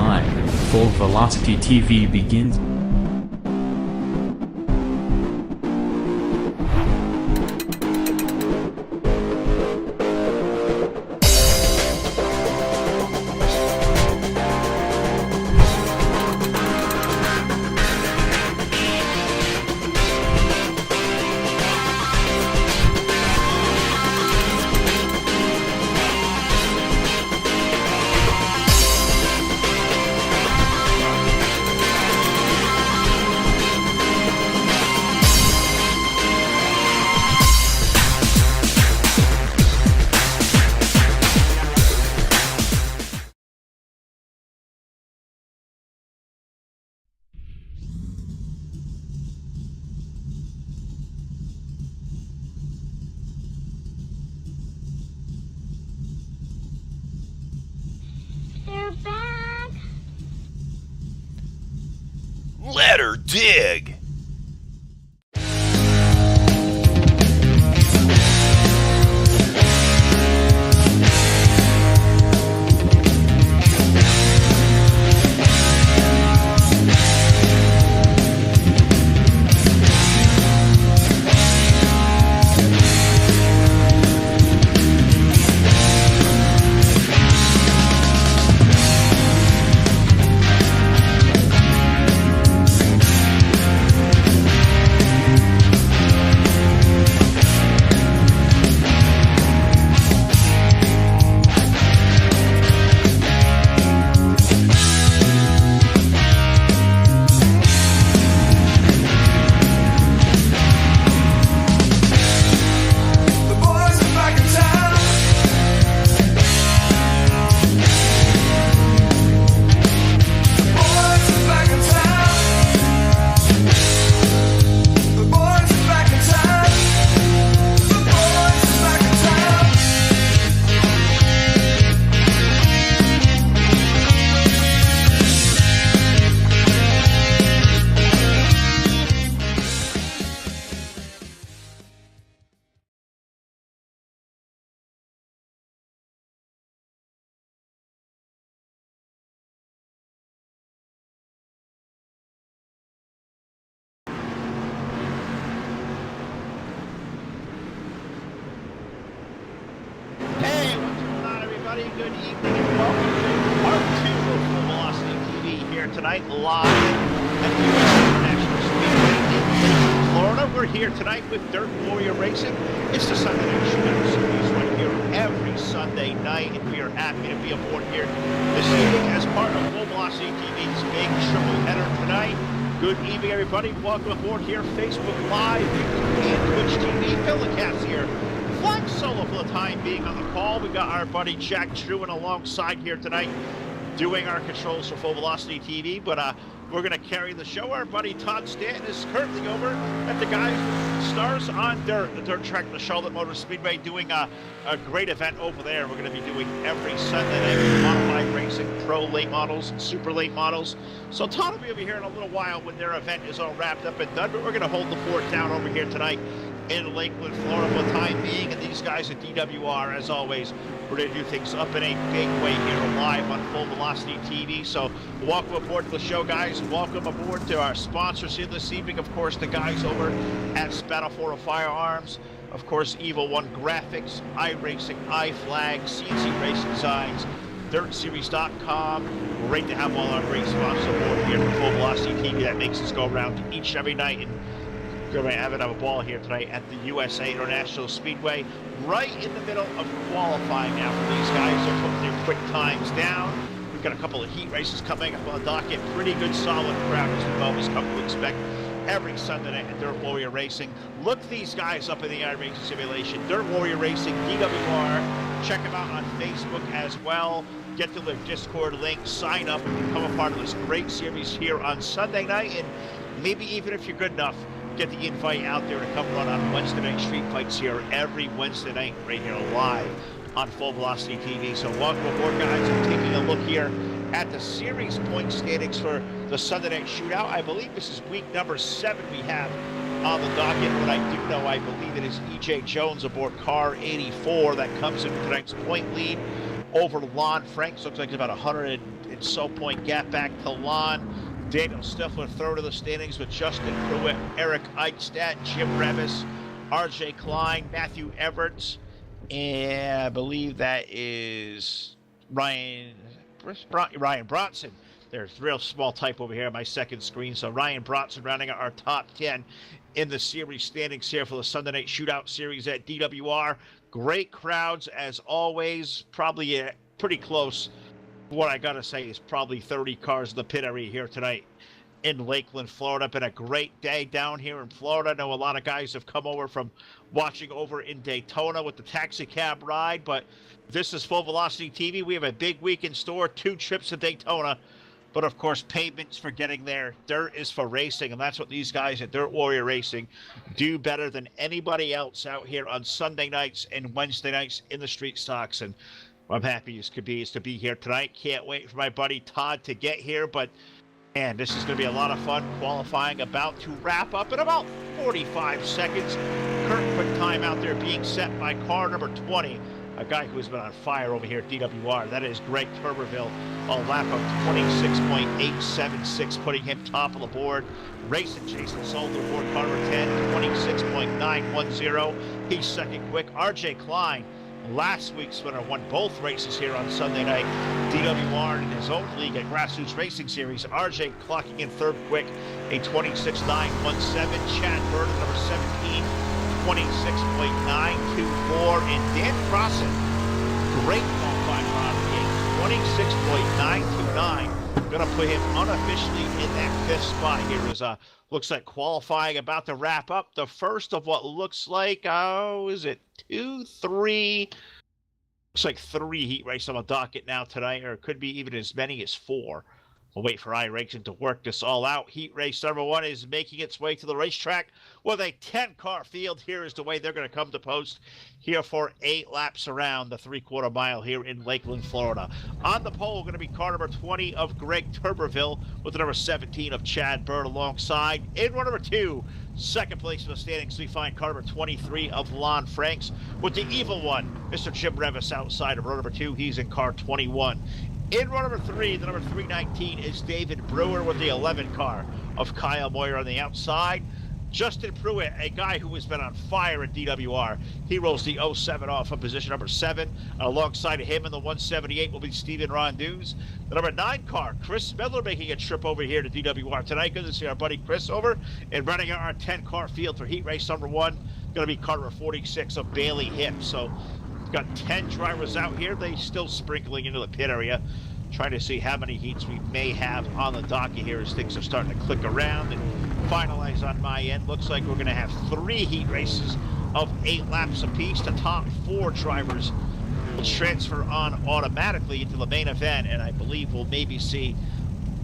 live. Full Velocity TV begins. Let her dig! Good evening and welcome to part 2 of Full Velocity TV here tonight, live at the U.S. International Speedway in Florida. We're here tonight with Dirt Warrior Racing. It's the Sunday Night Shootout Series right here every Sunday night, and we are happy to be aboard here this evening as part of Full Velocity TV's big triple header tonight. Good evening, everybody. Welcome aboard here, Facebook Live, YouTube, and Twitch TV. Phil and Cass here. Flying solo for the time being on the call. We got our buddy Jack Truin alongside here tonight doing our controls for Full Velocity TV, but we're going to carry the show. Our buddy Todd Stanton is currently over at the guys Stars on Dirt, the dirt track, the Charlotte Motor Speedway, doing a great event over there. We're going to be doing every Sunday night with modified racing, pro late models, super late models. So Todd will be over here in a little while when their event is all wrapped up and done, but we're going to hold the fort down over here tonight in Lakeland, Florida for the time being, and these guys at DWR, as always, we're going to do things up in a big way here live on Full Velocity TV. So welcome aboard to the show, guys. Welcome aboard to our sponsors here this evening. Of course, the guys over at Spatafora Firearms, of course, Evil One Graphics, iRacing, iFlag, CNC Racing Designs, DirtSeries.com. Great to have all our great sponsors aboard here for Full Velocity TV. That makes us go around each and every night and we're going to have a ball here tonight at the USA International Speedway, right in the middle of qualifying now for these guys. They're putting their quick times down. We've got a couple of heat races coming up on the docket. Pretty good, solid crowd as we've always come to expect every Sunday night at Dirt Warrior Racing. Look these guys up in the iRacing simulation. Dirt Warrior Racing, DWR. Check them out on Facebook as well. Get to their Discord link, sign up, and become a part of this great series here on Sunday night. And maybe even if you're good enough, get the invite out there to come run on Wednesday night street fights here every Wednesday night right here live on Full Velocity TV. So welcome aboard, guys. I'm taking a look here at the series point standings for the Sunday night shootout. I believe this is week number 7 we have on the docket. What I do know, I believe it is E.J. Jones aboard car 84 that comes in tonight's point lead over Lon Franks. Looks like it's about 100 So Point gap back to Lon. Daniel Stifler third of the standings with Justin Pruitt, Eric Eichstadt, Jim Revis, RJ Klein, Matthew Everts, and I believe that is Ryan Bronson. There's a real small type over here on my second screen. So Ryan Bronson rounding out our top 10 in the series standings here for the Sunday Night Shootout series at DWR. Great crowds as always. Probably pretty close. What I got to say is probably 30 cars in the pit area here tonight in Lakeland, Florida. Been a great day down here in Florida. I know a lot of guys have come over from watching over in Daytona with the taxi cab ride, but this is Full Velocity TV. We have a big week in store, 2 trips to Daytona. But of course, pavement's for getting there. Dirt is for racing, and that's what these guys at Dirt Warrior Racing do better than anybody else out here on Sunday nights and Wednesday nights in the street stocks. And I'm happy as could be to be here tonight. Can't wait for my buddy Todd to get here, but man, this is going to be a lot of fun. Qualifying about to wrap up in about 45 seconds. Current quick time out there being set by car number 20. A guy who's been on fire over here at DWR. That is Greg Turberville, a lap of 26.876, putting him top of the board. Racing Jason Solder aboard car number 10, 26.910. He's second quick. RJ Klein, last week's winner, won both races here on Sunday night. DWR in his own league at Grassroots Racing Series. RJ clocking in third quick, a 26.917. Chad Burton, number 17. 26.924, and Dan Crossan, great qualifying run in 26.929. Gonna put him unofficially in that 5th spot here as looks like qualifying about to wrap up. The first of what looks like, is it 2, 3? Looks like 3 heat races on the docket now tonight, or it could be even as many as 4. We'll wait for iRacing to work this all out. Heat race number 1 is making its way to the racetrack with a 10-car field. Here is the way they're going to come to post here for 8 laps around the 3/4 mile here in Lakeland, Florida. On the pole, going to be car number 20 of Greg Turberville with the number 17 of Chad Bird alongside. In row number 2, second place in the standings, we find car number 23 of Lon Franks with the evil one, Mr. Jim Revis outside of row number 2. He's in car 21. In row number 3, the number 319 is David Brewer with the 11 car of Kyle Moyer on the outside. Justin Pruitt, a guy who has been on fire at DWR. He rolls the 07 off of position number 7. Alongside of him in the 178 will be Steven Rondews. The number 9 car, Chris Miller, making a trip over here to DWR tonight. Good to see our buddy Chris over. And running out our 10-car field for heat race number 1, going to be car number 46 of Bailey Hip. So got 10 drivers out here. They still sprinkling into the pit area, trying to see how many heats we may have on the docket here as things are starting to click around and finalize on my end. Looks like we're going to have 3 heat races of 8 laps apiece. The top 4 drivers will transfer on automatically into the main event, and I believe we'll maybe see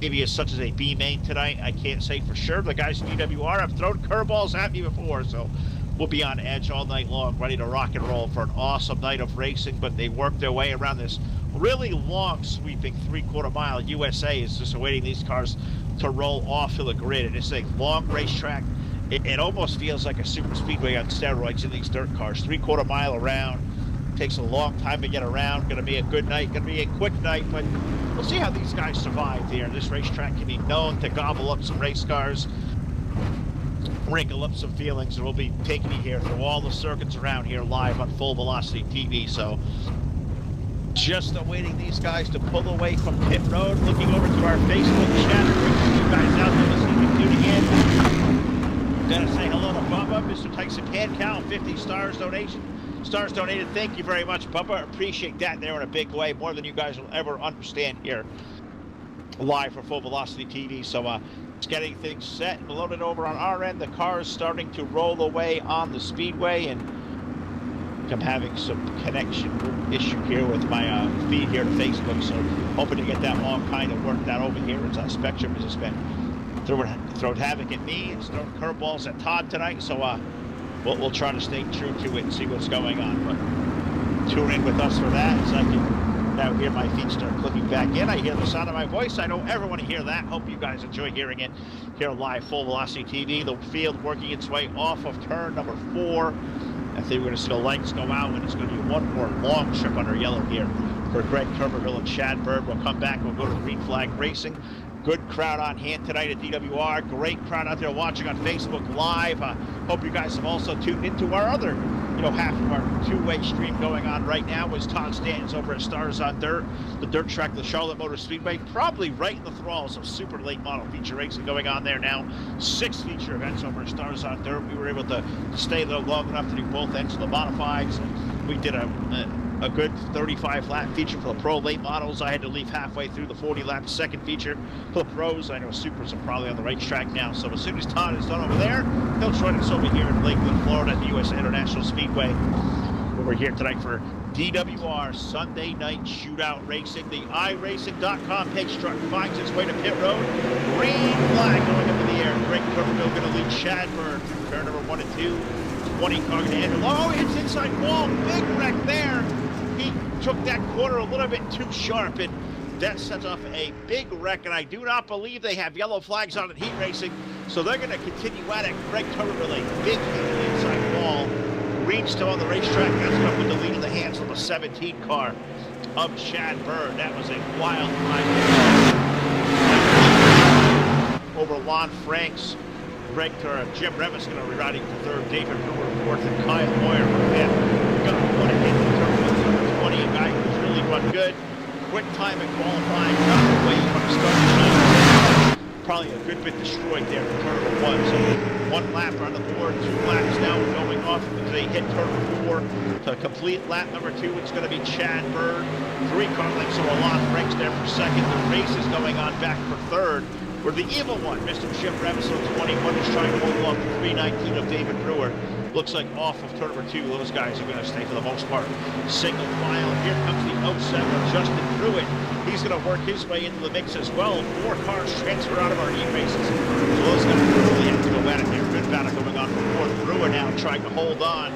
as such as a B main tonight. I can't say for sure. The guys in DWR have thrown curveballs at me before, so we'll be on edge all night long, ready to rock and roll for an awesome night of racing. But they worked their way around this really long, sweeping 3/4 mile. USA is just awaiting these cars to roll off to the grid. And it's a long racetrack. It almost feels like a super speedway on steroids in these dirt cars. 3/4 mile around. Takes a long time to get around. Going to be a good night. Going to be a quick night, but we'll see how these guys survive here. This racetrack can be known to gobble up some race cars, wrinkle up some feelings, and we'll be taking you here through all the circuits around here live on Full Velocity TV. So just awaiting these guys to pull away from pit road, looking over to our Facebook chat. You guys out there listening and tuning in. Gotta say hello to Bubba, Mr. Tyson Pancow, 50 stars donated. Thank you very much, Bubba. Appreciate that there in a big way, more than you guys will ever understand here live for Full Velocity TV. So it's getting things set and loaded over on our end. The car is starting to roll away on the speedway, and I'm having some connection issue here with my feed here to Facebook, so hoping to get that all kind of worked out over here as Spectrum has just been throwing havoc at me. It's throwing curveballs at Todd tonight, so we'll try to stay true to it and see what's going on. But tune in with us for that as I can now hear my feet start clicking back in. I hear the sound of my voice. I don't ever want to hear that. Hope you guys enjoy hearing it here live, Full Velocity TV. The field working its way off of turn number 4. I think we're going to see the lights go out, and it's going to be one more long trip under yellow here for Greg Tuberville and Chad Bird. We'll come back. We'll go to Green Flag Racing. Good crowd on hand tonight at DWR. Great crowd out there watching on Facebook Live. Hope you guys have also tuned into our other, half of our two-way stream going on right now is Todd Stanton's over at Stars on Dirt, the dirt track of the Charlotte Motor Speedway, probably right in the thralls of super late model feature racing going on there now. 6 feature events over at Stars on Dirt. We were able to stay there long enough to do both ends of the modifieds. We did a good 35-lap feature for the pro late models. I had to leave halfway through the 40-lap second feature for the pros. I know supers are probably on the right track now, so as soon as Todd is done over there, he'll join us over here in Lakeland, Florida at the U.S. International Speedway. We're here tonight for DWR Sunday Night Shootout Racing. The iRacing.com page truck finds its way to pit road. Green flag going up in the air. Greg Tuberville going to lead Chad Bird through turn number 1 and 2. 20 car going to enter. Oh, it's inside wall. Big wreck there. He took that corner a little bit too sharp, and that sets off a big wreck, and I do not believe they have yellow flags on at heat racing, so they're going to continue at it. Greg Tuberville, a big hit inside wall. Green still on the racetrack. That's going to put the lead in the hands of the 17 car of Chad Bird. That was a wild ride over Lon Franks. Jim Revis going to be riding for third, David Brewer fourth, and Kyle Moyer for fifth. Got one ahead in turn 20, a guy who's really run good. Quick time in qualifying, not the way you want to start. Probably a good bit destroyed there for turn number 1. So 1 lap on the board, 2 laps now going off as they hit turn number 4. To complete lap number 2, it's going to be Chad Bird. 3 car lengths over Lon Franks there for second. The race is going on back for third, where the evil one, Mr. Jim Revis on 21, is trying to hold off the 319 of David Brewer. Looks like off of turn number 2, those guys are going to stay for the most part single file. Here comes the 07 of Justin Pruitt. He's going to work his way into the mix as well. 4 cars transfer out of our heat races. So those guys really have to go at it here. Good battle going on for fourth. Brewer now trying to hold on.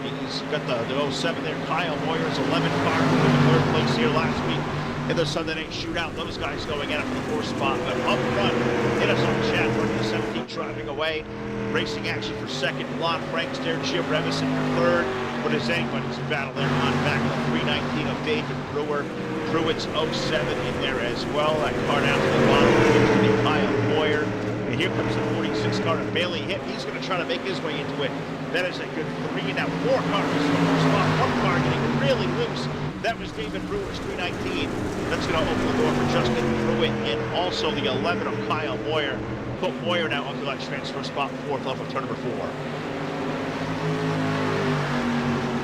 He's got the 07 there. Kyle Moyer's 11 car who took third place here last week in the Sunday Night Shootout. Those guys going at it for the 4th spot. But up front, it is on Chad Bird, the 17 driving away. Racing action for second. Lon Franks there. Jim Revis in for third. What is anybody's battle there on back the 319 of David Brewer. Pruitt's 07 in there as well. That car down to the bottom. It's the Kyle Moyer. And here comes the 46 car of Bailey Hip. He's going to try to make his way into it. That is a good 3. Now 4 cars in the first spot. 1 car getting really loose. That was David Brewer's 319. That's going to open the door for Justin Pruitt and also the 11 of Kyle Moyer. Put Moyer now onto that transfer spot 4th off of turn number 4.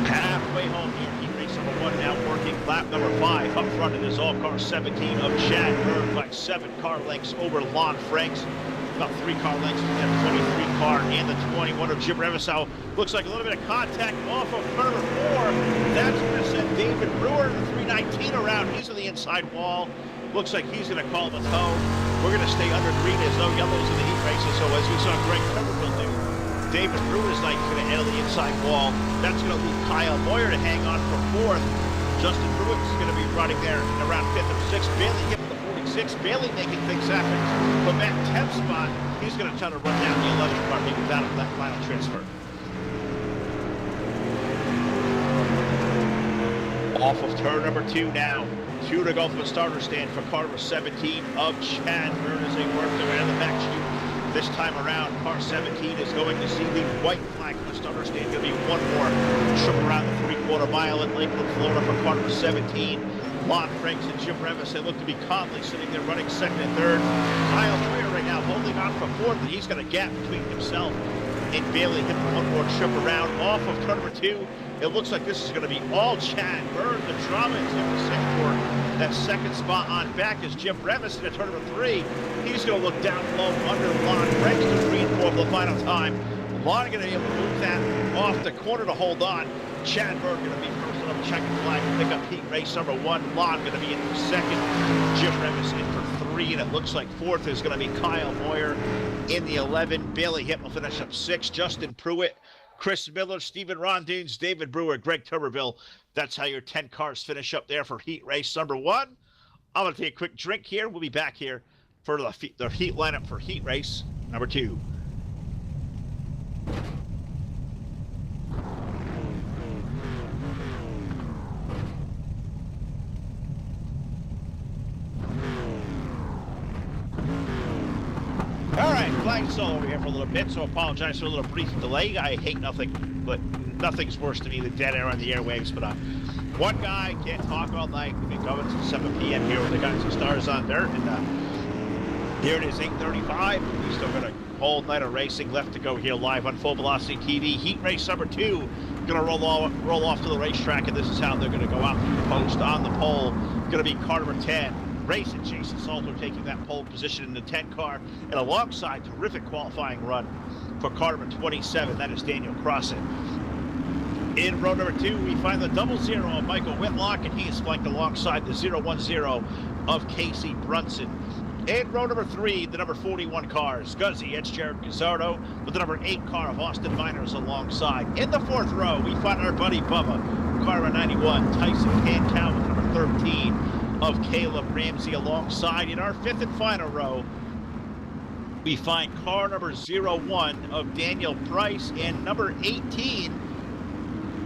Halfway home here, heat race number 1 now working lap number 5. Up front it is all car 17 of Chad Bird, like 7 car lengths over Lon Franks. About 3 car lengths from that 23 car and the 21 of Jim Revis. Looks like a little bit of contact off of turn number 4. That's going to send David Brewer in the 319 around. He's on the inside wall. Looks like he's going to call the tow. We're going to stay under green. There's no yellows in the heat races. So as we saw Greg Tuberville do, David Brewer's like going to enter the inside wall. That's going to leave Kyle Moyer to hang on for 4th. Justin Pruitt is going to be running there around 5th or 6th. Bailey hit the 46. Bailey making things happen. From that 10th spot, he's going to try to run down the 11th car, maybe battle for that final transfer. Off of turn number 2 now. 2 to go from the starter stand for car number 17 of Chad Bird as they work their way out of the back chute. This time around, car 17 is going to see the white flag from the starter stand. Going to be 1 more trip around the 3/4 mile in Lakeland, Florida for car number 17. Lon Franks and Jim Revis, they look to be calmly sitting there running 2nd and 3rd. Kyle Moyer right now holding on for 4th, and he's got a gap between himself and Bailey. Hitting 1 more trip around off of turn number 2. It looks like this is going to be all Chad Bird. The drama is going to sit for that 2nd spot on back as Jim Revis in turn number 3. He's going to look down low under Lon Franks to 3 and 4 for the final time. Lon going to be able to move that off the corner to hold on. Chad Bird going to be first on the checkered flag to pick up heat race number 1. Lon going to be in for 2nd. Jim Revis in for 3, and it looks like 4th is going to be Kyle Moyer in the 11. Bailey Hip will finish up 6. Justin Pruitt, Chris Miller, Stephen Rondunes, David Brewer, Greg Tuberville. That's how your 10 cars finish up there for heat race number 1. I'm going to take a quick drink here. We'll be back here for the heat lineup for heat race number 2. Jason Solo over here for a little bit, so apologize for a little brief delay. I hate nothing, but nothing's worse to me than dead air on the airwaves. But one guy can't talk all night. We've been going since 7 p.m. here with the guys and stars on dirt, and here it is, 8:35. We still got a whole night of racing left to go here live on Full Velocity TV. Heat race number 2 going to roll off to the racetrack, and this is how they're going to go out to the post. On the pole, going to be car number 10. Racing Jason Salter taking that pole position in the 10 car, and alongside terrific qualifying run for car number 27. That is Daniel Crossan. In row number 2, we find the 00 of Michael Whitlock, and he is flanked alongside the 010 of Casey Brunson. In row number 3, the number 41 car, Scuzzy, it's Jared Gazzardo, with the number 8 car of Austin Miners alongside. In the 4th row, we find our buddy Bubba, car number 91, Tyson Pancow with number 13 of Caleb Ramsey alongside. In our 5th and final row, we find car number 01 of Daniel Price, and number 18,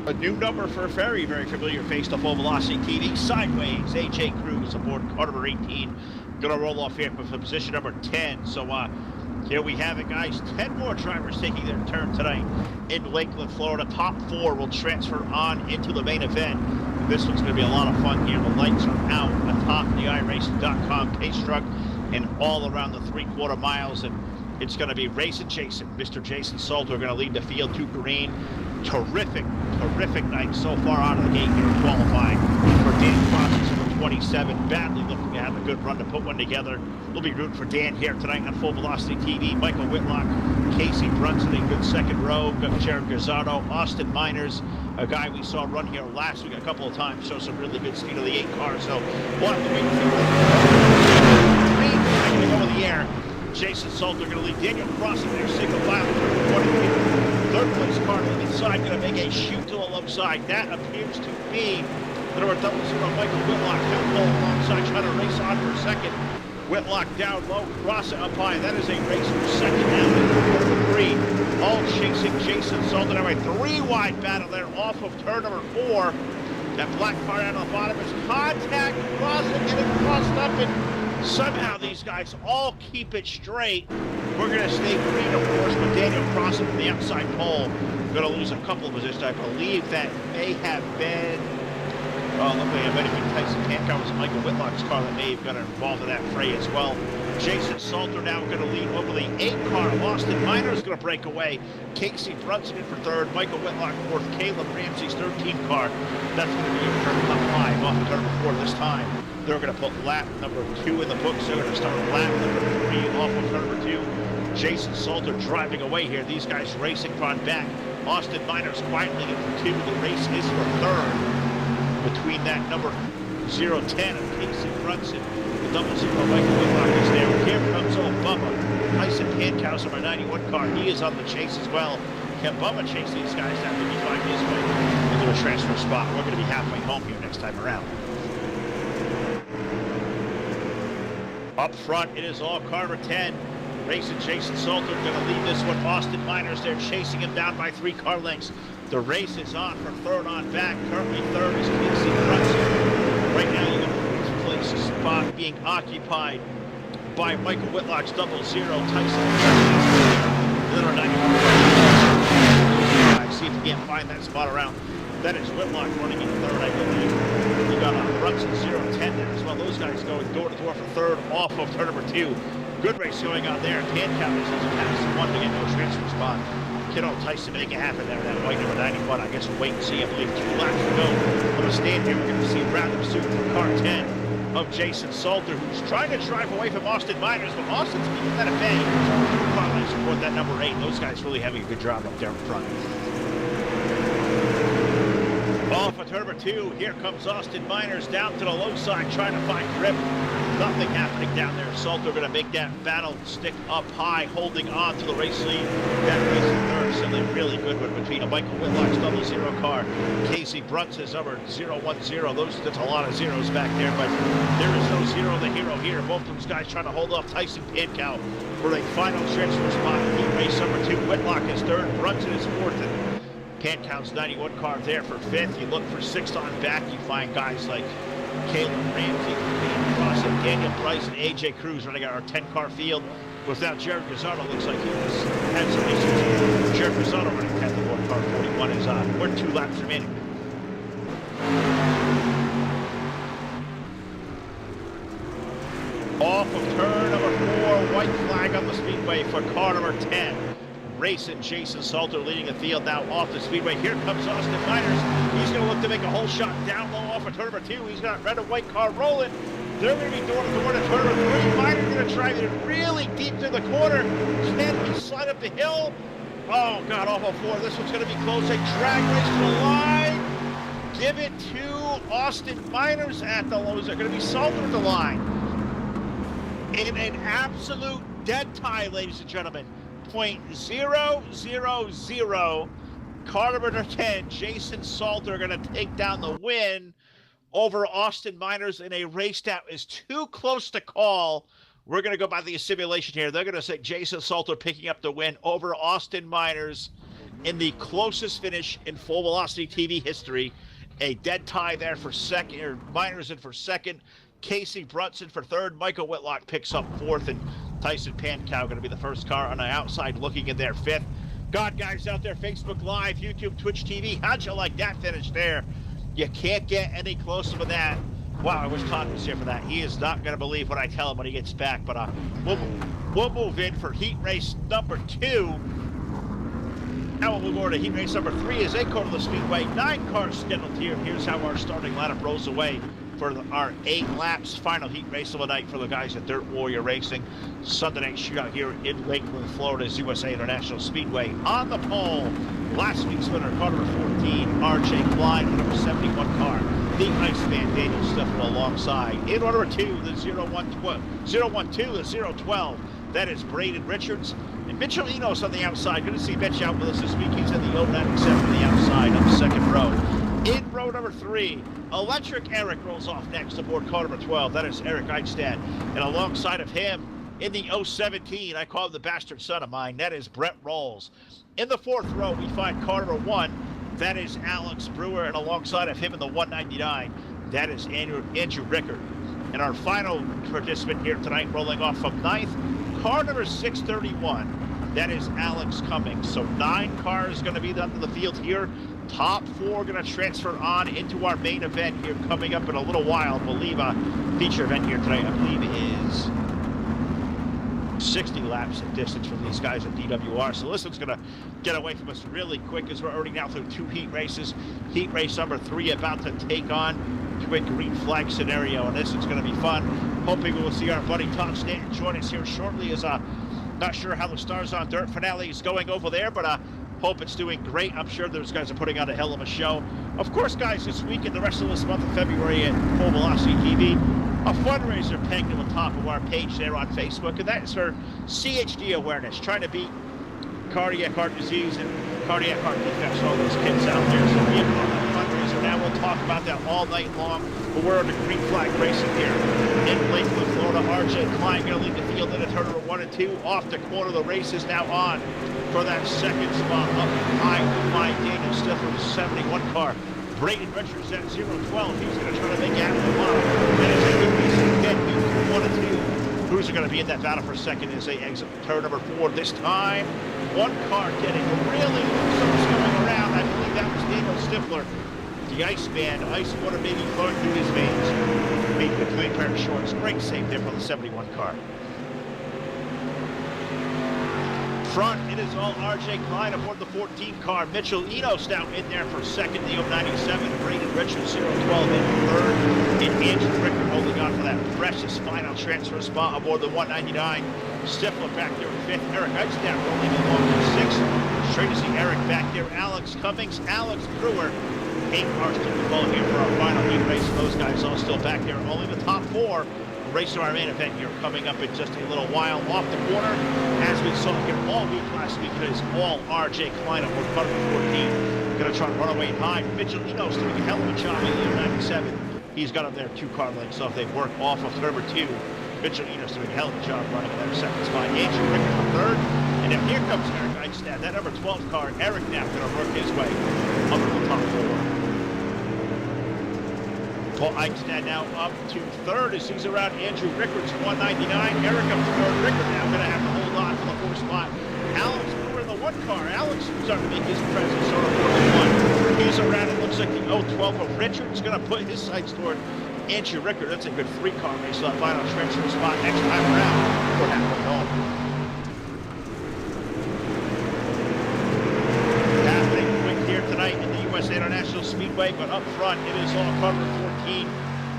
a new number for a very, very familiar face to Full Velocity TV, Sideways, AJ Cruz aboard car number 18. Gonna roll off here for position number 10. So here we have it, guys. 10 more drivers taking their turn tonight in Lakeland, Florida. Top 4 will transfer on into the main event. This one's gonna be a lot of fun here. The lights are out atop the iRacing.com pace truck and all around the 3/4 miles, and it's gonna be Racing Jason, Mr. Jason Salter, gonna lead the field to green. Terrific night so far out of the gate here qualifying for Dan Crossan, number 27. Badly looking to have a good run to put one together. We'll be rooting for Dan here tonight on Full Velocity TV. Michael Whitlock, Casey Brunson, a good second row. Got Jared Gazzardo, Austin Miners, a guy we saw run here last week a couple of times, show some really good speed of the 8 car. So we'll have to wait for green to go in the air. Jason Salter going to lead Daniel Crossan there, single file, 20 third place car on the inside, going to make a shoot to the low side. That appears to be the number 00 Michael Whitlock, down low alongside, trying to race on for second. Whitlock down low, Crossan up high. That is a race for second now. Number 3, all chasing Jason Salter. Now a 3-wide battle there off of turn number 4. That black car down on the bottom is contact. Crossan getting crossed up, and somehow these guys all keep it straight. We're going to stay green, of course, but Daniel Crossan from the outside pole going to lose a couple of positions. I believe that may have been, luckily it might have been Tyson Pancow. It was Michael Whitlock's car that may have got involved in that fray as well. Jason Salter now going to lead over the 8 car. Austin Miners going to break away. Casey Brunson in for 3rd. Michael Whitlock 4th. Caleb Ramsey's 13 car. That's going to be in turn top 5 off of turn number 4 this time. They're going to put lap number 2 in the books. They're going to start lap number 3 off of turn number 2. Jason Salter driving away here. These guys racing front back. Austin Miners quietly in for 2. The race is for 3rd. Between that number 010 of Casey Brunson, the 00 Michael Whitlock is there. Here comes old Bubba. Tyson Pancow's number 91 car. He is on the chase as well. Can Bubba chase these guys down 55 his way into a transfer spot? We're going to be halfway home here next time around. Up front, it is all car number 10. Racing Jason Salter going to lead this one. Austin Miners there chasing him down by 3 car lengths. The race is on for 3rd on back. Currently 3rd is Casey Brunson. Right now you got the 4th place spot being occupied by Michael Whitlock's 00 Tyson. Number 91. See if you can't find that spot around. That is Whitlock running in 3rd, I believe. You got Brunson 010 there as well. Those guys going door to door for 3rd off of turn number 2. Good race going on there. Pancow is past 1 to get no transfer spot. Kiddo Tyson make it happen there. That white number 91. I guess we'll wait and see. I believe 2 laps to go. On the stand here, we're going to see random suit from car 10 of Jason Salter, who's trying to drive away from Austin Miners, but Austin's keeping that at bay. Finally support that number 8. Those guys really having a good job up there in front. Off of turn number 2, here comes Austin Miners down to the low side, trying to find grip. Nothing happening down there. Salter going to make that battle stick up high, holding on to the race lead. That race in 3rd, something really good one between a Michael Whitlock's 00 car. Casey Brunson's number 010. That's a lot of zeros back there, but there is no 0 the hero here. Both of those guys trying to hold off Tyson Pancow for a final transfer spot. Heat race number 2. Whitlock is 3rd. Brunson is 4th. And Pancow's 91 car there for 5th. You look for 6th on back. You find guys like Caleb Ramsey, Crossan, Daniel Price, and AJ Cruz running our 10-car field. Without Jared Gazzardo, looks like he had some issues. Jared Gazzardo running 10th aboard car 41 is we're 2 laps remaining. Off of turn number 4, white flag on the speedway for car number 10. Racing Jason Salter leading the field now off the speedway. Here comes Austin Miners. He's going to look to make a whole shot down low off of turn number 2. He's got red and white car rolling. They're going to be door to door to turn number 3. Miners going to drive it really deep to the corner. Can he slide up the hill? Oh, God, off of 4. This one's going to be close. A drag race to the line. Give it to Austin Miners at the lows. They're going to be Salter at the line. In an absolute dead tie, ladies and gentlemen. .000. Car number 10, Jason Salter, going to take down the win over Austin Miners in a race that is too close to call. We're going to go by the simulation here. They're going to say Jason Salter picking up the win over Austin Miners in the closest finish in Full Velocity TV history. A dead tie there for second, or Miners in for second. Casey Brunson for third. Michael Whitlock picks up fourth, and Tyson Pankow going to be the first car on the outside looking in there fifth. God, guys out there, Facebook Live, YouTube, Twitch TV, how'd you like that finish there? You can't get any closer than that. Wow, I wish Todd was here for that. He is not going to believe what I tell him when he gets back, but we'll move in for heat race number 2. Now we'll move over to heat race number 3 as they go to the speedway. 9 cars scheduled here. Here's how our starting lineup rolls away for our 8 laps. Final heat race of the night for the guys at Dirt Warrior Racing. Sunday night shootout here in Lakeland, Florida's USA International Speedway. On the pole, last week's winner, car number 14, RJ Klein, with number 71 car. The Iceman Daniel Steffel alongside. In order 2, the 012, the 012. That is Braden Richards. And Mitchell Enos on the outside. Good to see Mitch out with us this week. He's in the 097 on the outside of the second row. In row number 3, Electric Eric rolls off next aboard car number 12. That is Eric Eichstad. And alongside of him, in the 017, I call him the bastard son of mine, that is Brett Rolls. In the 4th row, we find car number 1. That is Alex Brewer. And alongside of him in the 199, that is Andrew Rickard. And our final participant here tonight, rolling off from 9th, car number 631. That is Alex Cummings. So 9 cars going to be under the field here. Top 4 going to transfer on into our main event here coming up in a little while. I believe a feature event here tonight, I believe, is 60 laps in distance from these guys at DWR. So this one's going to get away from us really quick as we're already now through 2 heat races. Heat race number 3 about to take on to a green flag scenario, and this is going to be fun. Hoping we will see our buddy Tom Stanton join us here shortly. As not sure how the Stars on Dirt finale is going over there, but hope it's doing great. I'm sure those guys are putting on a hell of a show. Of course, guys, this week and the rest of this month of February at Full Velocity TV, a fundraiser pegged to the top of our page there on Facebook, and that is for CHD awareness, trying to beat cardiac heart disease and cardiac heart defects for all those kids out there. So we have a fundraiser now. We'll talk about that all night long, but we're on the green flag racing here in Lakeland, Florida. RJ Klein going to lead the field in at turn number 1 and 2. Off the corner, the race is now on for that second spot. Up high to find Daniel Stifler's 71 car. Braden Richards at 012. He's going to try to make after the bottom. And it's a good race again. 1 and 2. Who's going to be in that battle for second as they exit turn number 4. This time, 1 car getting really loose. What's going around? I believe that was Daniel Stifler. The Iceman, ice water maybe flowing through his veins. Made a clean pair of shorts. Great save there for the 71 car. Front, it is all RJ Klein aboard the 14 car. Mitchell Enos now in there for second, the 097. Braden Richards, 012 in third. And Andrew Rickard holding on for that precious final transfer spot aboard the 199. Stifler back there in fifth. Eric Eichstadt rolling along in sixth. Straight to see Eric back there. Alex Cummings, Alex Brewer. 8 cars to the ball here for our final heat race. Those guys all still back there. Only the top 4. Race to our main event here coming up in just a little while. Off the corner, as we saw here all week last week, it is all RJ Klein aboard car number 14. Going to try to run away high. Mitchell Enos doing a hell of a job in the 97. He's got him there 2 car lengths off. They work off of number 2. Mitchell Enos doing a hell of a job running in that second spot. Andrew Rickard for third. And then here comes Eric Eichstadt. That number 12 car, Eric now going to work his way up to the top 4. Paul Eichstad now up to third as he's around Andrew Rickards, 199. Eric up to third. Rickard now going to have to hold on for the fourth spot. Alex Brewer in the one car. Alex starting to make his presence on the 41. He's around, it looks like the 012 of Richards going to put his sights toward Andrew Rickard. That's a good three-car race. So final transfer spot next time around. We're halfway home. Happening quick here tonight in the U.S. International Speedway, but up front it is all cover 14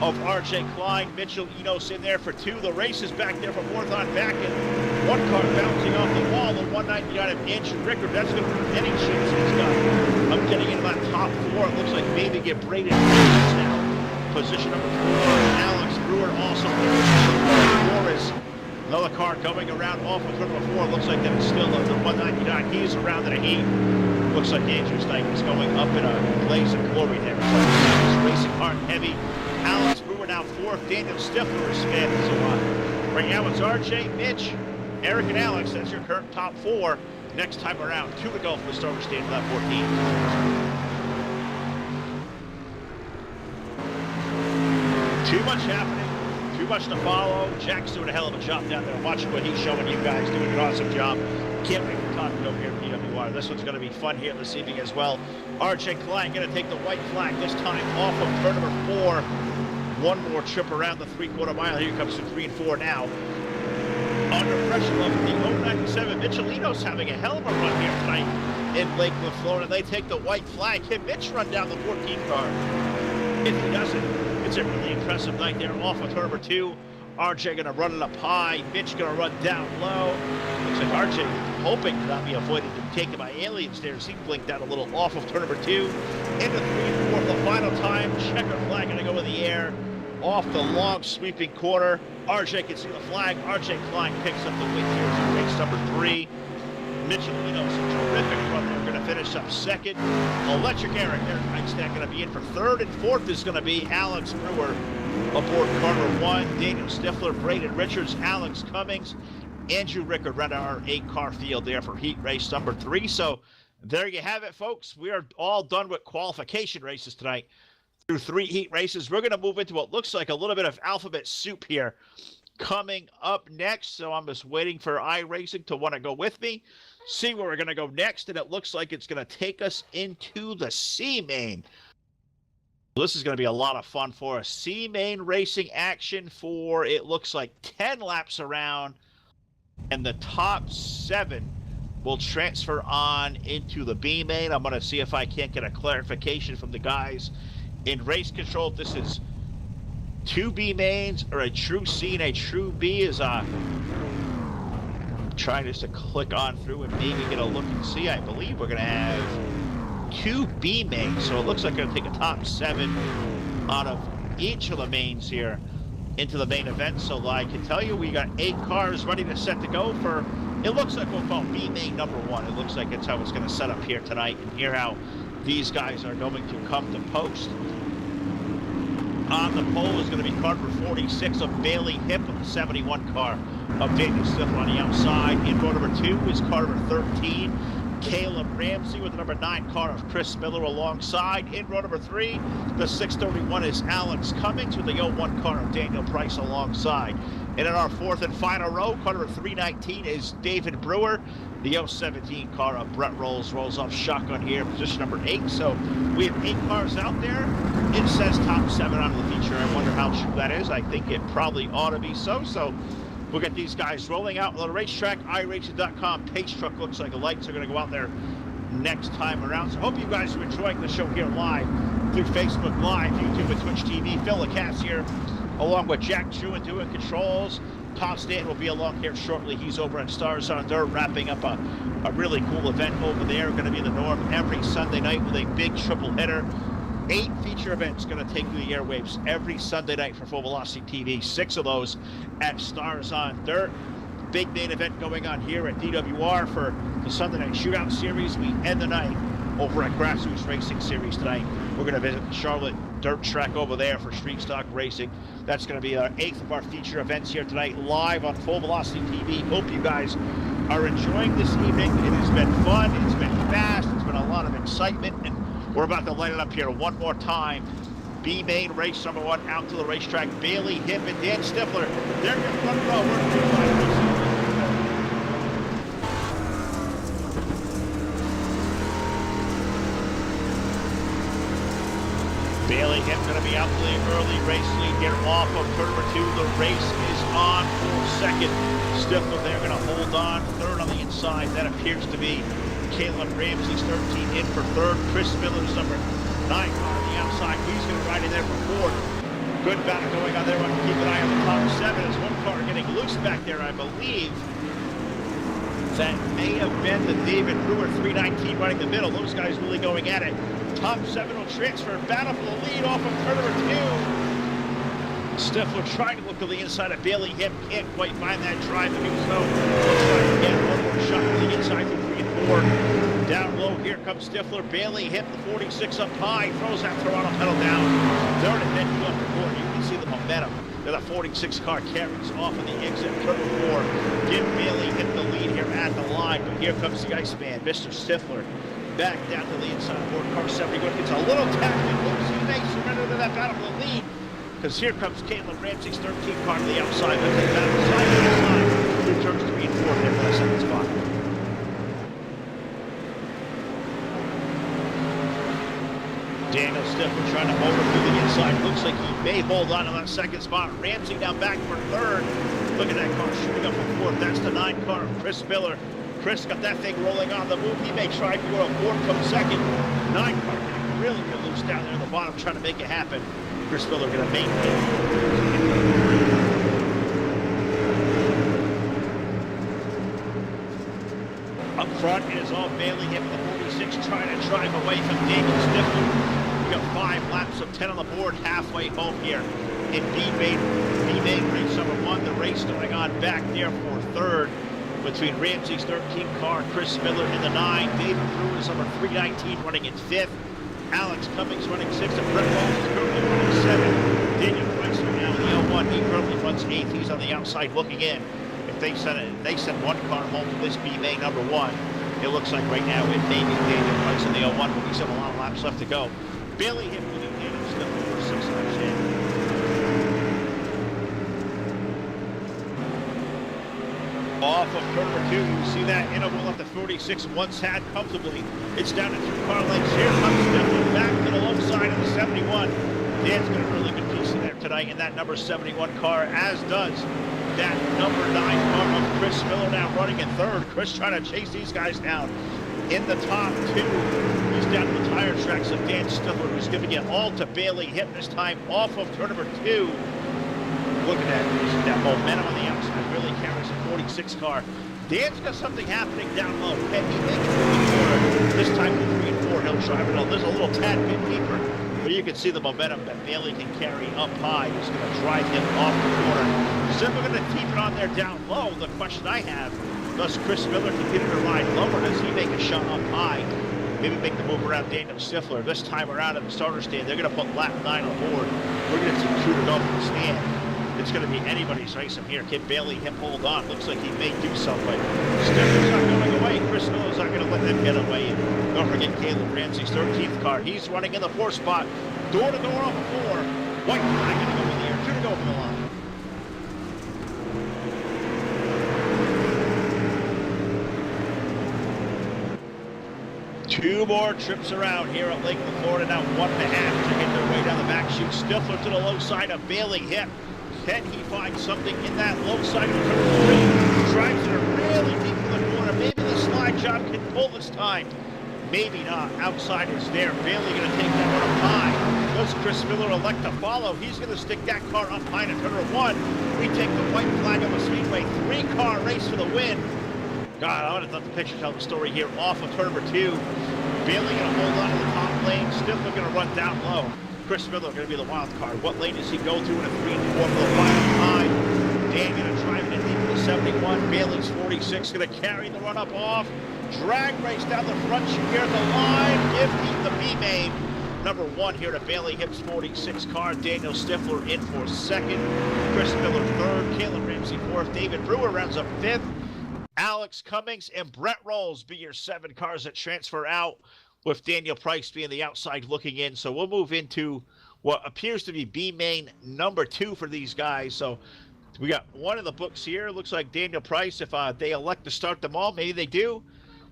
of R.J. Klein. Mitchell Enos in there for two. The race is back there for fourth on back, and one car bouncing off the wall. The 199 of Andrew Rickard. That's going to be any chance he's got. I'm getting in my top four. It looks like maybe get braided now. Position number 4, Alex Brewer also Morris. Another car going around off of number 4. Looks like that is still the 199. He's around at a 8. Looks like Andrew Stein is going up in a blaze of glory there. So he's racing hard and heavy. Alex Brewer now 4th. Daniel Stifler is 5th. So right now it's RJ, Mitch, Eric, and Alex. That's your current top 4. Next time around, 2 to go for the starter stand for that 14. Too much happening, too much to follow. Jack's doing a hell of a job down there. Watching what he's showing you guys, doing an awesome job. Can't wait to talk over here at DWR. This one's going to be fun here this evening as well. RJ Klein going to take the white flag this time off of turn number 4. One more trip around the 3/4 mile. Here comes the 3 and 4 now. Under pressure of the 097. Michelinos having a hell of a run here tonight in Lakeland, Florida. They take the white flag. Can Mitch run down the 14 car? If he doesn't, it's a really impressive night there off of turn number 2. RJ going to run it up high. Mitch going to run down low. Looks like RJ hoping to not be avoided to be taken by aliens there. He blinked out a little off of turn number 2. Into 3 and 4 for the final time. Checker flag going to go in the air off the long sweeping corner. RJ can see the flag. RJ Klein picks up the win here as he race number 3. Michelinos, a terrific run there. Going to finish up 2nd. Electric Eric there. Eichstadt going to be in for 3rd, and 4th is going to be Alex Brewer aboard car number 1. Daniel Stifler, Braden Richards, Alex Cummings, Andrew Rickard ran our 8-car field there for heat race number 3. So there you have it, folks. We are all done with qualification races tonight through 3 heat races. We're going to move into what looks like a little bit of alphabet soup here coming up next. So I'm just waiting for iRacing to want to go with me, see where we're going to go next, and it looks like it's going to take us into the C-Main. This is going to be a lot of fun for us. C-Main racing action for, it looks like, 10 laps around, and the top 7 will transfer on into the B-Main. I'm going to see if I can't get a clarification from the guys in race control. If this is 2 B-Mains or a true C and a true B is trying just to click on through and maybe get a look and see. I believe we're going to have 2 B mains, so it looks like we're going to take a top 7 out of each of the mains here into the main event. So I can tell you we got 8 cars ready to set to go for, it looks like we'll call B main number 1. It looks like it's how it's going to set up here tonight, and hear how these guys are going to come to post. On the pole is going to be car number 46 of Bailey Hip with the 71 car of Daniel Stiff on the outside. In row number 2 is car number 13, Caleb Ramsey, with the number 9 car of Chris Miller alongside. In row number 3, the 631 is Alex Cummings with the 01 car of Daniel Price alongside. And in our 4th and final row, car number 319 is David Brewer. The 017 car of Brett rolls off shotgun here, position number 8. So we have 8 cars out there. It says top 7 on the feature. I wonder how true that is. I think it probably ought to be so. So we'll get these guys rolling out on the racetrack. iRacing.com pace truck looks like the lights are going to go out there next time around. So hope you guys are enjoying the show here live through Facebook Live, YouTube, and Twitch TV. Phil LaCasse here, along with Jack Truant doing controls. Tom Stanton will be along here shortly. He's over at Stars on Dirt, wrapping up a really cool event over there. Going to be the norm every Sunday night with a big triple header. 8 feature events going to take through the airwaves every Sunday night for Full Velocity TV. 6 of those at Stars on Dirt. Big main event going on here at DWR for the Sunday Night Shootout Series. We end the night over at Grassroots Racing Series tonight. We're going to visit the Charlotte dirt track over there for street stock racing. That's going to be our 8th of our feature events here tonight, live on Full Velocity TV. Hope you guys are enjoying this evening. It has been fun. It's been fast. It's been a lot of excitement, and we're about to light it up here one more time B main race number 1 out to the racetrack. Bailey Hip and Dan Stifler. They're in front row. We're 2 Bailey Hip going to be out to the early race lead here off of turn number 2. The race is on for second. Stifler there going to hold on. Third on the inside. That appears to be Caleb Ramsey's 13 in for third. Chris Miller's number 9 car on the outside. He's going to ride in there for fourth. Good battle going on there. Keep an eye on the top 7 as one car getting loose back there, I believe. That may have been the David Brewer 319 running the middle. Those guys really going at it. Top 7 will transfer. Battle for the lead off of turn number 2. Stifler trying to look to the inside of Bailey Hip. Can't quite find that drive to do so. Looks like again, one more shot to the inside through 3 and 4. Down low, here comes Stifler. Bailey Hip, the 46 up high. Throws that throttle pedal down. Third and then you up the board. You can see the momentum. The 46 car carries off of the exit turn 4. Give Bailey Hip the lead here at the line. But here comes the Iceman, Mr. Stifler. Back down to the inside of board car 71. It's a little tactic. Looks he may surrender to that battle for the lead. Because here comes Caleb Ramsey's 13 car to the outside. Let's take that side to the side. Through turns 3 and 4 there for the second spot. Daniel Stifler trying to motor through the inside. Looks like he may hold on to that second spot. Ramsey now back for third. Look at that car shooting up for fourth. That's the 9 car of Chris Miller. Chris got that thing rolling on the move. He may try to go to fourth, come second. 9 car getting really get loose down there in the bottom, trying to make it happen. Chris Miller going to maintain. Up front, it is all Bailey Hip, the 46, trying to drive away from Daniel Stifler. We got 5 laps of 10 on the board, halfway home here in B-Main race number 1. The race going on back there for third between Ramsey's 13 car, Chris Miller in the 9. David Brewer is number 319 running in 5th. Alex Cummings running 6th, and Brett Rolls is currently running 7th. Daniel Price right now in the L1. He currently runs 8th. He's on the outside looking in. If they send one car home for this B-Main number 1, it looks like right now it may be Daniel Price in the L1, but we still have a lot of laps left to go. Bailey Hip leading Daniel Stifler for 6 laps in. Off of turn number 2, you see that interval at the 46 once had comfortably. It's down to 2 car lengths. Here comes Stifler back to the low side of the 71. Dan's got a really good piece in there tonight in that number 71 car, as does that number 9 car of Chris Miller now running in third. Chris trying to chase these guys down in the top 2. He's down to the tire tracks of Dan Stifler, who's giving it all to Bailey Hip this time off of turn number 2. Look at that momentum on the outside really carries the 46 car. Dan's got something happening down low. Can he make it through the corner? This time with 3 and 4, he'll drive it on. There's a little tad bit deeper, but you can see the momentum that Bailey can carry up high. He's going to drive him off the corner. Simply going to keep it on there down low. The question I have, does Chris Miller continue to ride lower? Does he make a shot up high? Maybe make the move around Daniel Stifler. This time around at the starter stand, they're going to put lap 9 on the board. We're going to see Shootout off the stand. It's going to be anybody's race from here. Can Bailey Hip hold on? Looks like he may do so, but Stifler's not going away. Chris Miller's not going to let them get away. And don't forget Caleb Ramsey's 13th car. He's running in the 4th spot. Door to door on the 4. White flag going to go in the air. 2 to go for the line. Two more trips around here at Lakeland, Florida. Now 1.5 to hit their way down the back chute. Stifler to the low side of Bailey Hip. Can he find something in that low side of turn 3? Drives it really deep in the corner. Maybe the slide job can pull this time. Maybe not. Outside is there. Bailey going to take that one up high. Does Chris Miller elect to follow? He's going to stick that car up high to turn 1. We take the white flag of a speedway. 3-car race for the win. God, I would have thought the picture tell the story here off of turn 2. Bailey going to hold on to the top lane. Stifler going to run down low. Chris Miller going to be the wild card. What lane does he go to in a 3 and 4 for the final time? Dan going to drive it in deep in the 71. Bailey's 46 going to carry the run up off. Drag race down the front. You hear the line. Give Heat the B-Main. Number 1 here to Bailey Hip's 46 car. Daniel Stifler in for 2nd. Chris Miller 3rd. Caleb Ramsey 4th. David Brewer rounds up 5th. Alex Cummings and Brett Rolls be your 7 cars that transfer out, with Daniel Price being the outside looking in. So we'll move into what appears to be B main number 2 for these guys. So we got one in the books here. Looks like Daniel Price, if they elect to start them all, maybe they do.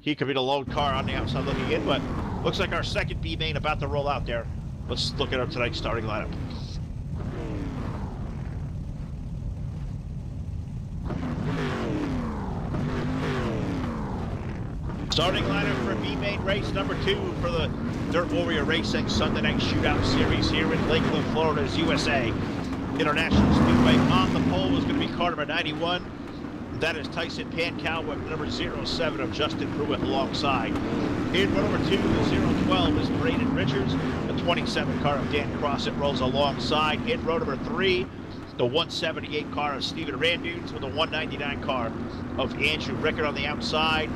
He could be the lone car on the outside looking in, but looks like our second B main about to roll out there. Let's look at our tonight's starting lineup. Starting lineup for B main race number 2 for the Dirt Warrior Racing Sunday Night Shootout Series here in Lakeland, Florida's USA International Speedway. On the pole is going to be car number 91. That is Tyson Pankow with number 07 of Justin Pruitt alongside. In row number 2, the 012 is Braden Richards. The 27 car of Dan Crossett rolls alongside. In row number 3, the 178 car of Stephen Randunes with the 199 car of Andrew Rickard on the outside.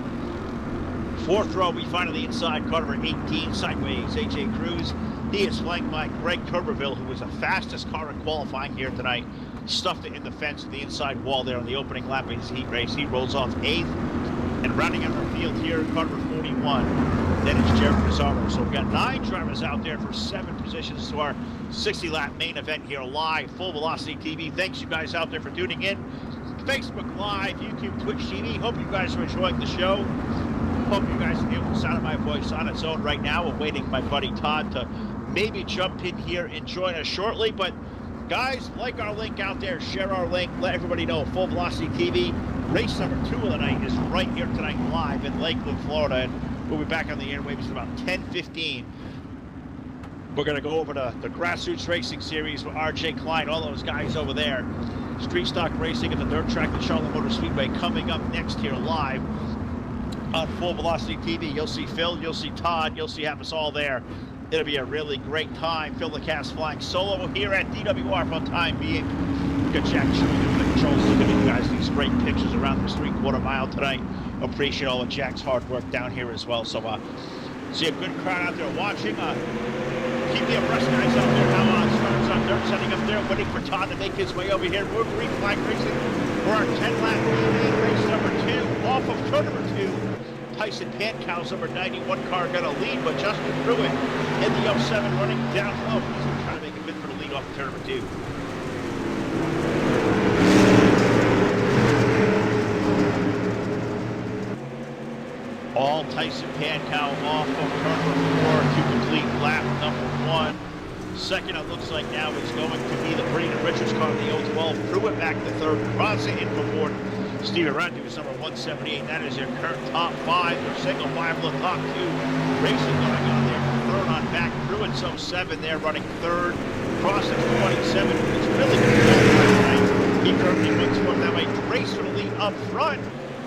Fourth row, we find on the inside, car number 18, sideways, AJ Cruz. He is flanked by Greg Turberville, who was the fastest car in qualifying here tonight. Stuffed it in the fence to the inside wall there on the opening lap of his heat race. He rolls off 8th. And rounding out the field here, car number 41, then it's Jared Pizarro. So we've got 9 drivers out there for 7 positions to our 60-lap main event here live, Full Velocity TV. Thanks you guys out there for tuning in. Facebook Live, YouTube, Twitch TV. Hope you guys are enjoying the show. Hope you guys can hear the sound of my voice on its own right now. Awaiting my buddy Todd to maybe jump in here and join us shortly. But guys, like our link out there, share our link, let everybody know Full Velocity TV. Race number 2 of the night is right here tonight live in Lakeland, Florida. And we'll be back on the airwaves in about 10:15. We're going to go over to the Grassroots Racing Series with RJ Klein, all those guys over there. Street Stock Racing at the dirt track at Charlotte Motor Speedway coming up next here live on Full Velocity TV. You'll see Phil, you'll see Todd, you'll see us all there. It'll be a really great time. Phil the Cast flying solo here at DWR for the time being. Good Jack showing the controls, looking at you guys these great pictures around this 3/4 mile tonight. Appreciate all of Jack's hard work down here as well. So see a good crowd out there watching. Keep me abreast, guys, out there. How starts on dirt, setting up there, waiting for Todd to make his way over here. We're green flag racing for our 10-lap race number 2 off of turn number 2. Tyson Pankow's number 91 car going to lead, but Justin Pruitt in the 07 running down low. He's going to try to make a bid for the lead off of turn number 2. All Tyson Pankow off of turn number 4 to complete lap number 1. Second, it looks like now is going to be the Braden Richards car, the 012. Pruitt back to third, crossing in for fourth. Stephen Randunes, number 178. That is your current top 5. Your single file the top 2. Racing going on there. Third on back. Pruitt's 07 there running third. Crossing 27. It's really good tonight. He currently makes one that way. Race for the lead up front.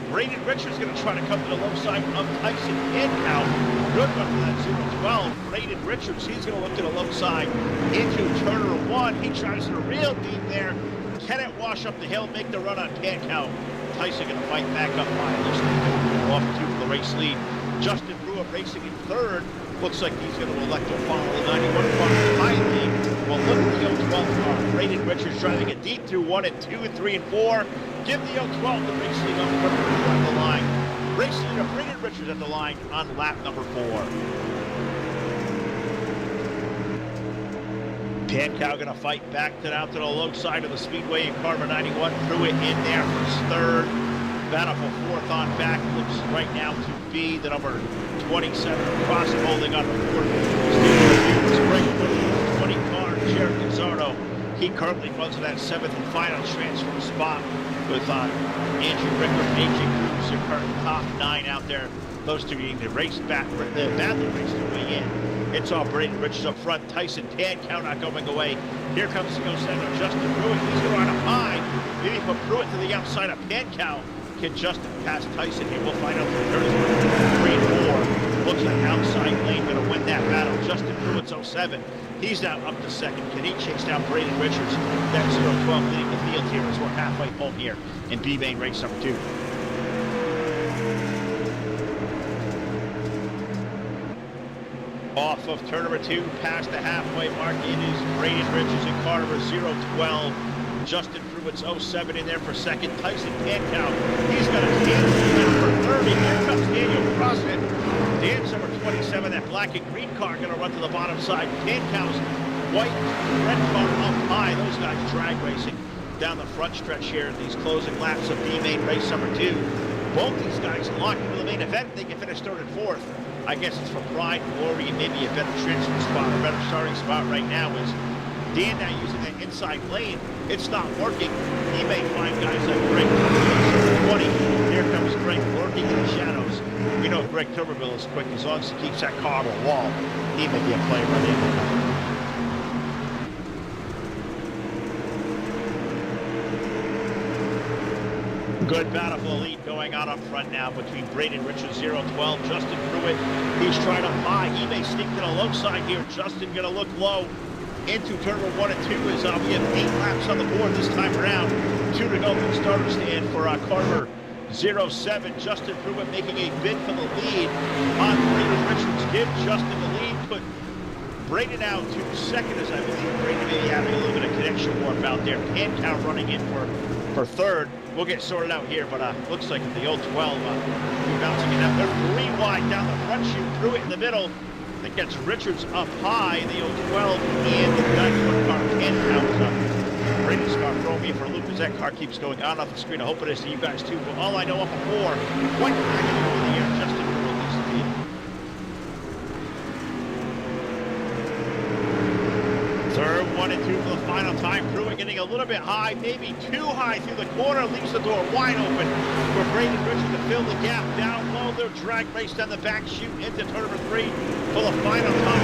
Braden Richards going to try to come to the low side of Tyson Pankow. Good run for that 012. Braden Richards, he's going to look to the low side into turner 1. He tries to real deep there. Can it wash up the hill, make the run on Pankow? Tyson going to fight back up high. Off 2 for the race lead. Justin Pruitt racing in third. Looks like he's going to elect to follow the 91 car behind him. Well, look at the 012 car. Braden Richards trying to get deep through 1 and 2 and 3 and 4. Give the 012 the race lead on the line. Race leader Braden Richards at the line on lap number 4. Pankow going to fight back out to the low side of the speedway in car number 91. Pruitt in there for third. Battle for fourth on back. Looks right now to be the number 27. Crossing holding on for fourth. Break 20 car, Jared Pizarro. He currently runs in that 7th and final transfer spot with Andrew Rickard and AJ Cruz, your current top 9 out there. Those two being the race back, the battle race to weigh in. It's all Braden Richards up front. Tyson Pankow not going away. Here comes the 07 Justin Pruitt. He's going on up high. Maybe put Pruitt to the outside of Pankow. Can Justin pass Tyson here? We'll find out from turns 3 and 4. Looks like outside lane going to win that battle. Justin Pruitt's 07. He's now up to second. Can he chase down Braden Richards? That's 012 leading the field here as we're halfway home here in B-Main race number 2. Off of turn number 2, past the halfway mark, it is Braden Richards and car number 012. Justin Pruitt's 07 in there for second. Tyson Pankow, he's got a chance for 30. Here comes Daniel Crossett. Dan's number 27, that black and green car, going to run to the bottom side. Pankow's white, red car up high. Those guys drag racing down the front stretch here in these closing laps of B-Main race number 2. Both these guys locked into the main event. They can finish 3rd and 4th. I guess it's for pride, glory, and maybe a better transfer spot, a better starting spot right now is Dan now using that inside lane. It's not working. He may find guys like Greg Turberville, 20. Here comes Greg lurking in the shadows. You know Greg Turberville is quick. As long as he keeps that car on the wall, he may be a player right in. Good battle for the lead going on up front now between Braden Richards, 0-12, Justin Pruitt. He's trying up high. He may sneak to the low side here. Justin going to look low into turn number 1 and 2 as we have 8 laps on the board this time around. 2 to go for the starter stand for Carver, 0-7. Justin Pruitt making a bid for the lead on Braden Richards. Give Justin the lead, put Braden out to 2nd as I believe Braden may be having a little bit of connection warp out there. Pankow running in for 3rd. We'll get sorted out here, but looks like the old 12 be bouncing it out. They're 3 wide down the front chute, Pruitt in the middle. That gets Richards up high, the old 12, and the 91 car Pankow. Braden's car throwing me for a loop as that car keeps going on off the screen. I hope it is to you guys too, but all I know up a 4, quite actually over the air, Justin Pruitt leads the field. 3rd, 1 and 2 for the final time. Pruitt getting a little bit high, maybe too high through the corner, leaves the door wide open for Braden Richards to fill the gap. Down low, they're drag race down the back chute into turn number 3 for the final time.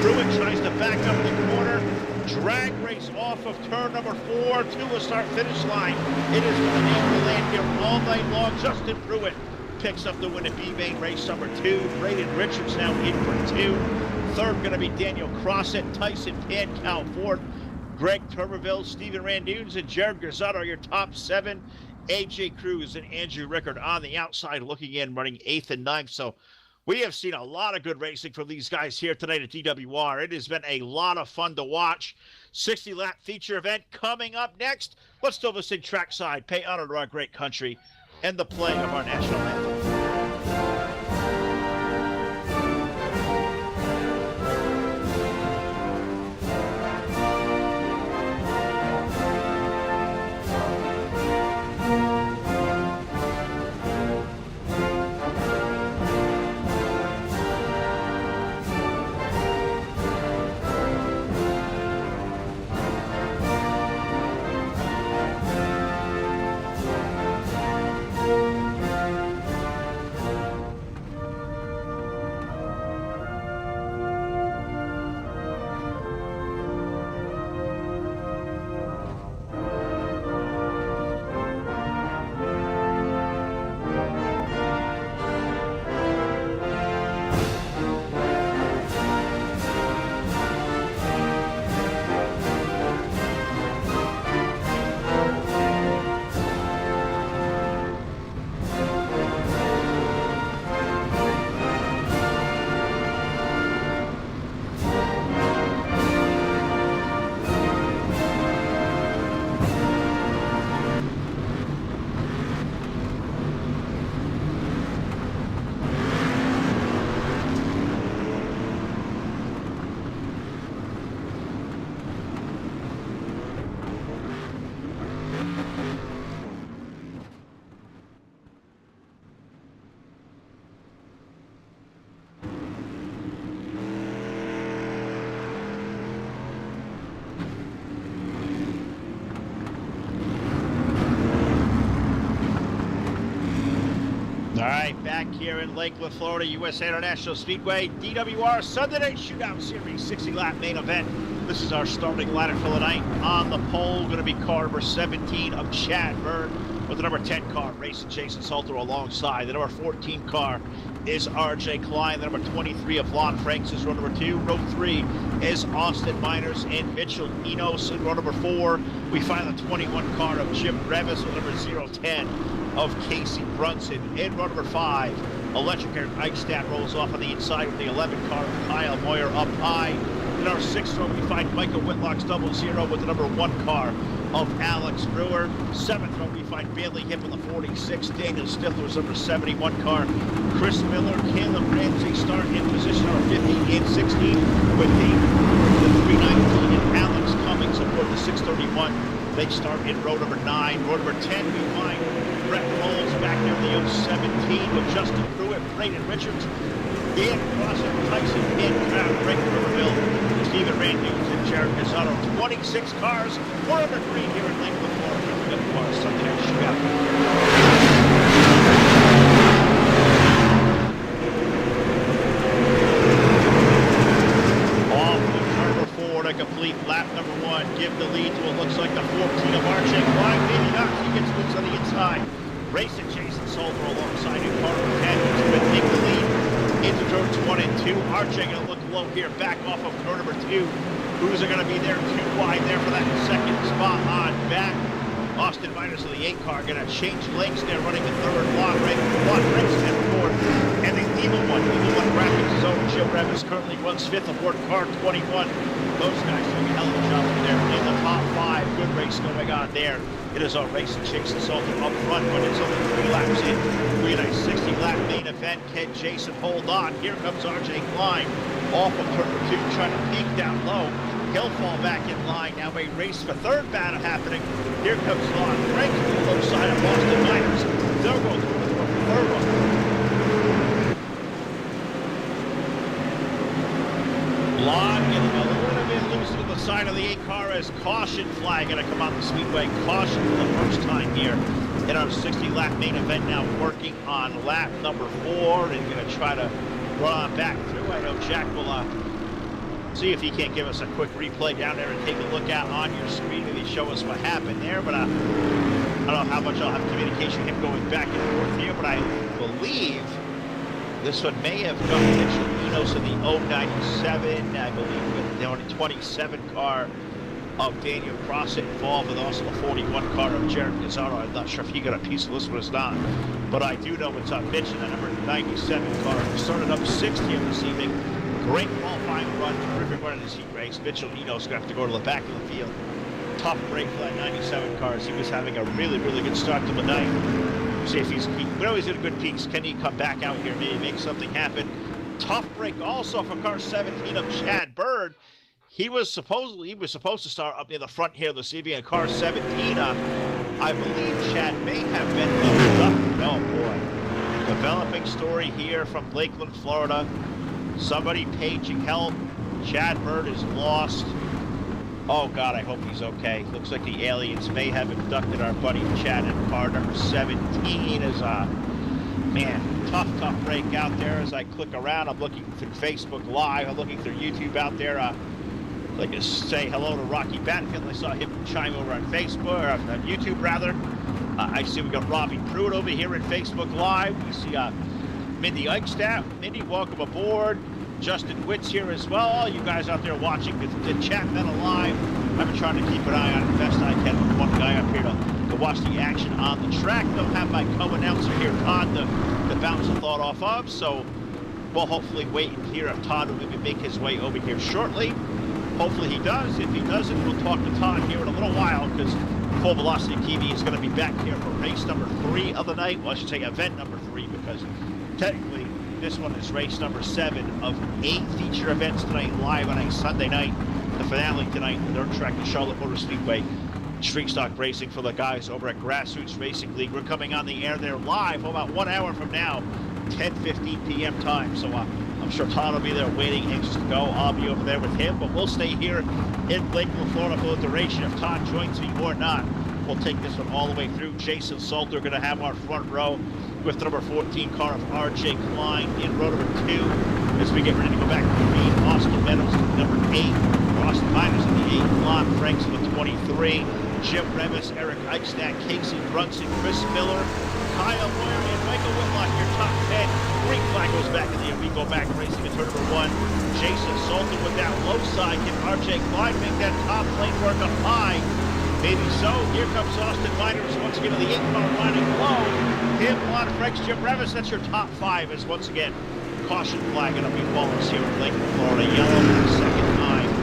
Pruitt tries to back up the corner. Drag race off of turn number 4 to the start-finish line. It is going to be the land here all night long. Justin Pruitt picks up the win at B-Main race number 2. Braden Richards now in for 2. 3rd going to be Daniel Crossett, Tyson Pankow 4th, Greg Turberville, Steven Randunes, and Jared Grisotto are your top 7. AJ Cruz and Andrew Rickard on the outside looking in, running 8th and 9th. So we have seen a lot of good racing from these guys here tonight at DWR. It has been a lot of fun to watch. 60-lap feature event coming up next. Let's still listen trackside, pay honor to our great country, and the playing of our national anthem. All right, back here in Lakeland, Florida, USA International Speedway, DWR Sunday Night Shootout Series 60-lap main event. This is our starting lineup for the night. On the pole, going to be car number 17 of Chad Byrne with the number 10 car, racing Jason Salter alongside. The number 14 car is RJ Klein. The number 23 of Lon Franks is row number 2. Row 3 is Austin Miners and Mitchell Enos in row number 4. We find the 21 car of Jim Revis with number 010 of Casey Brunson. In row number 5, Electric Eric Eichstadt rolls off on the inside with the 11 car of Kyle Moyer up high. In our 6th row, we find Michael Whitlock's 00 with the number 1 car of Alex Brewer. 7th row, we find Bailey Hip in the 46. Daniel Stifler's number 71 car. Chris Miller, Caleb Ramsey start in position number 15 and 16 with the 319 and Alex Cummings aboard the 631. They start in row number 9. Row number 10, we find Brett Rolls back there in the 017 with Justin Pruitt, Brayden Richards, Dan Crossan, Tyson Kidd, Crown, Rick Riverville, Stephen Randunes, and Jared Pizzotto. 26 cars. We're under green here in Lakeland, Florida. Coming up for our Sunday night shootout. Off of turn 4 to complete lap number 1. Give the lead to what looks like the 14 of Archie. Wide, maybe not. He gets loose on the inside. Racing Jason Salter alongside in car number 10. He's going to take the lead into turns 1 and 2. Archie going to look low here, back off of turn number 2. Who's going to be there? Too wide there for that second spot on back. Austin Miners of the 8 car going to change lanes there, running the third block. Breaks 10 4. And the Evil One graphics zone. Jim Revis currently runs 5th aboard car 21. Those guys doing a hell of a job there in the top 5. Good race going on there. It is our Racing Jason Salter up front, but it's only 3 laps in. We had a 60-lap main event. Can Jason hold on? Here comes RJ Klein off of turn 2, trying to peek down low. He'll fall back in line. Now a race for third battle happening. Here comes Lon Frank to the low side of Boston Miners. They'll go through the third one. Lon getting a little bit loose to the side of the 8 car as caution flag going to come out the speedway. Caution for the first time here in our 60-lap main event. Now working on lap number 4 and going to try to run back through. I know Jack will see if he can't give us a quick replay down there and take a look out on your screen. Maybe show us what happened there, but I don't know how much I'll have communication him going back and forth here, but I believe this one may have got Mitchell Enos in the 097, I believe, with the 27 car of Daniel Crossan involved, with also the 41 car of Jared Pizzotto. I'm not sure if he got a piece of this one or not, but I do know it's on Mitch in the number 97 car. He started up 6th here this evening. Great qualifying run, terrific run in this heat race. Mitchell Enos going to have to go to the back of the field. Tough break for that 97 car as he was having a really, really good start to the night. See if we know he's in good peaks. Can he come back out here, maybe make something happen? Tough break also for car 17 of Chad Bird. He was supposed to start up near the front here this evening. And car 17, I believe Chad may have been abducted. Oh boy. Developing story here from Lakeland, Florida. Somebody paging help. Chad Bird is lost. Oh God, I hope he's okay. Looks like the aliens may have abducted our buddy Chad in car number 17. Is man, tough break out there. As I click around, I'm looking through Facebook Live. I'm looking through YouTube out there. I'd like to say hello to Rocky Batfield. I saw him chime over on Facebook, or on YouTube rather. I see we got Robbie Pruitt over here at Facebook Live. We see Mindy Eichstadt. Mindy, welcome aboard. Justin Witt's here as well. All you guys out there watching the chat metal live. I've been trying to keep an eye on it the best I can with one guy up here to watch the action on the track. Don't have my co-announcer here, Todd, to bounce a thought off of. So we'll hopefully wait and hear if Todd will maybe make his way over here shortly. Hopefully he does. If he doesn't, we'll talk to Todd here in a little while, because Full Velocity TV is going to be back here for race number 3 of the night. Well, I should say event number 3, because technically this one is race number 7 of 8 feature events tonight, live on a Sunday night. The finale tonight, the dirt track at Charlotte Motor Speedway. Street stock racing for the guys over at Grassroots Racing League. We're coming on the air there live about 1 hour from now, 10:15 p.m. time. So I'm sure Todd will be there waiting, anxious to go. I'll be over there with him, but we'll stay here in Lakeland, Florida for the duration. If Todd joins me or not, we'll take this one all the way through. Jason Salter going to have our front row with the number 14 car of R.J. Klein in row number 2 as we get ready to go back to the lead. Austin Meadows number 8, Austin Miners in the 8, Lon Franks in the 23, Jim Revis, Eric Eichstadt, Casey Brunson, Chris Miller, Kyle Moyer, and Michael Whitlock, your top 10. Green flag goes back in the air. We go back racing at turn number 1. Jason Salter with that low side. Can R.J. Klein make that top lane work up high? Maybe so. Here comes Austin Miners once again to the 8 car running low. Him, Lon Franks, Jim Revis, that's your top 5 as once again caution flag going to be Wallace here in Lakeland, Florida. Yellow for the second time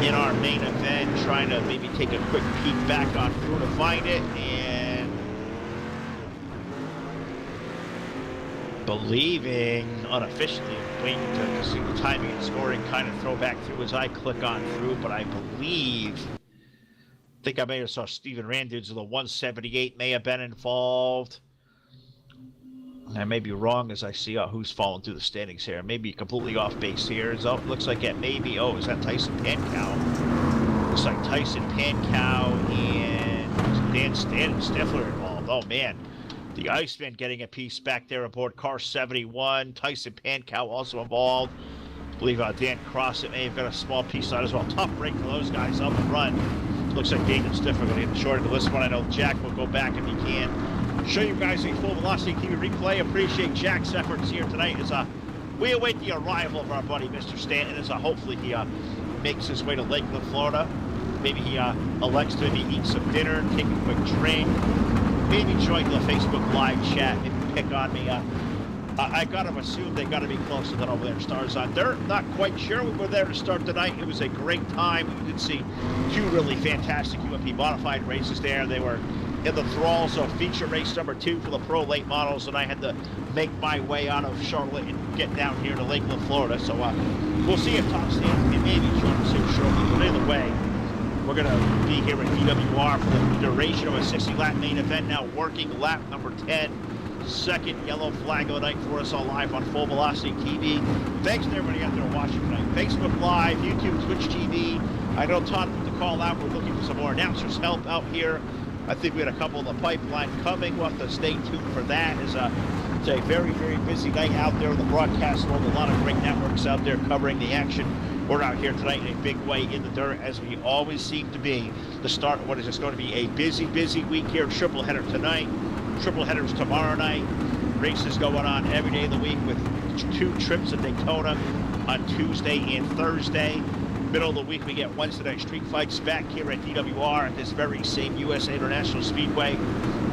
in our main event, trying to maybe take a quick peek back on through to find it, and believing unofficially, waiting to see the timing and scoring kind of throw back through as I click on through, but I think I may have saw Steven Randudes with the 178 may have been involved. I may be wrong as I see who's falling through the standings here. Maybe completely off base here. So looks like it may be, is that Tyson Pankow? Looks like Tyson Pankow and Dan Stifler involved. Oh man, the Iceman getting a piece back there aboard car 71. Tyson Pankow also involved. I believe Dan Crossett may have got a small piece on as well. Tough break for those guys up front. Looks like David Stifler going to get the short of this one. I know Jack will go back if he can. Show you guys a full velocity TV replay. Appreciate Jack's efforts here tonight as we await the arrival of our buddy Mr. Stanton as hopefully he makes his way to Lakeland, Florida. Maybe he elects to maybe eat some dinner, take a quick drink, maybe join the Facebook live chat, maybe pick on me. I gotta assume they gotta be closer than over there. Stars on dirt. Not quite sure we were there to start tonight. It was a great time. We did see two really fantastic UMP modified races there. They were in the thralls of feature race number 2 for the pro late models, and I had to make my way out of Charlotte and get down here to Lakeland, Florida. So we'll see if Tom Stanton can maybe join us here shortly. But either way, we're going to be here at DWR for the duration of a 60-lap main event. Now working lap number 10. Second yellow flag of the night for us all live on Full Velocity TV. Thanks to everybody out there watching tonight. Facebook Live, YouTube, Twitch TV. I know Todd put the call out. We're looking for some more announcers' help out here. I think we had a couple in the pipeline coming. We'll have to stay tuned for that. It's a very, very busy night out there in the broadcast world. A lot of great networks out there covering the action. We're out here tonight in a big way in the dirt, as we always seem to be. The start of what is just going to be a busy, busy week here. Triple header tonight. Triple headers tomorrow night. Races going on every day of the week with 2 trips at Daytona on Tuesday and Thursday. Middle of the week, we get Wednesday night street fights back here at DWR at this very same USA International Speedway.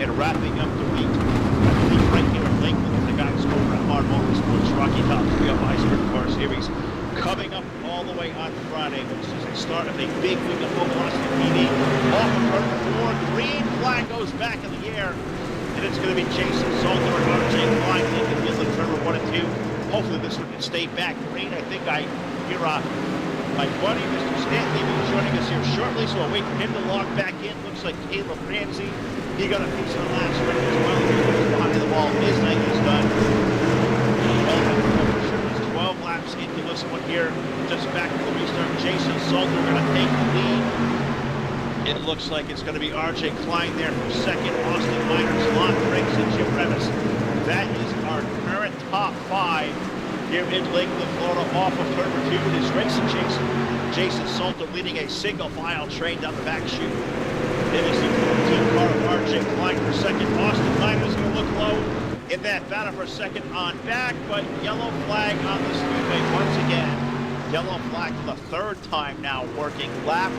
And wrapping up the week, I believe right here in Lakeland with the guys over at Hard Motorsports Rocky Top 3 up High Sprint Car Series. Coming up all the way on Friday, which is the start of a big week of Full Velocity TV. Off of turn 4, green flag goes back in the air. And it's going to be Jason Salter and RJ Klein taking the field in turn 1 and 2. Hopefully this one can stay back green. I think I hear my buddy, Mr. Stanton, will be joining us here shortly, so I'll wait for him to log back in. Looks like Caleb Ramsey, he got a piece of the last sprint as well. He's behind the ball. His night is done. Well, there's 12 laps into this one here. Just back to the restart. Jason Salter going to take the lead. It looks like it's going to be RJ Klein there for second. Austin Miners, Lon Briggs, and Jim Revis. That is our current top 5 here in Lakeland, Florida, off of turn 2 with his racing Jason Salter leading a single file train down the back chute. It is the 14 car of RJ Klein for second. Austin Miners going to look low in that battle for second on back, but yellow flag on the speedway once again. Yellow flag for the 3rd time now working lap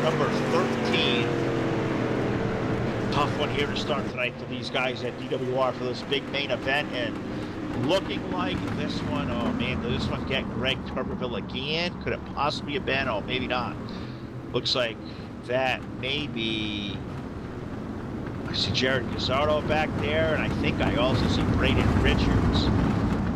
number 13. Tough one here to start tonight for these guys at DWR for this big main event, and looking like this one, oh man, did this one get Greg Tuberville again? Could it possibly have been? Oh, maybe not. Looks like that maybe. I see Jared Gazzardo back there, and I think I also see Braden Richards.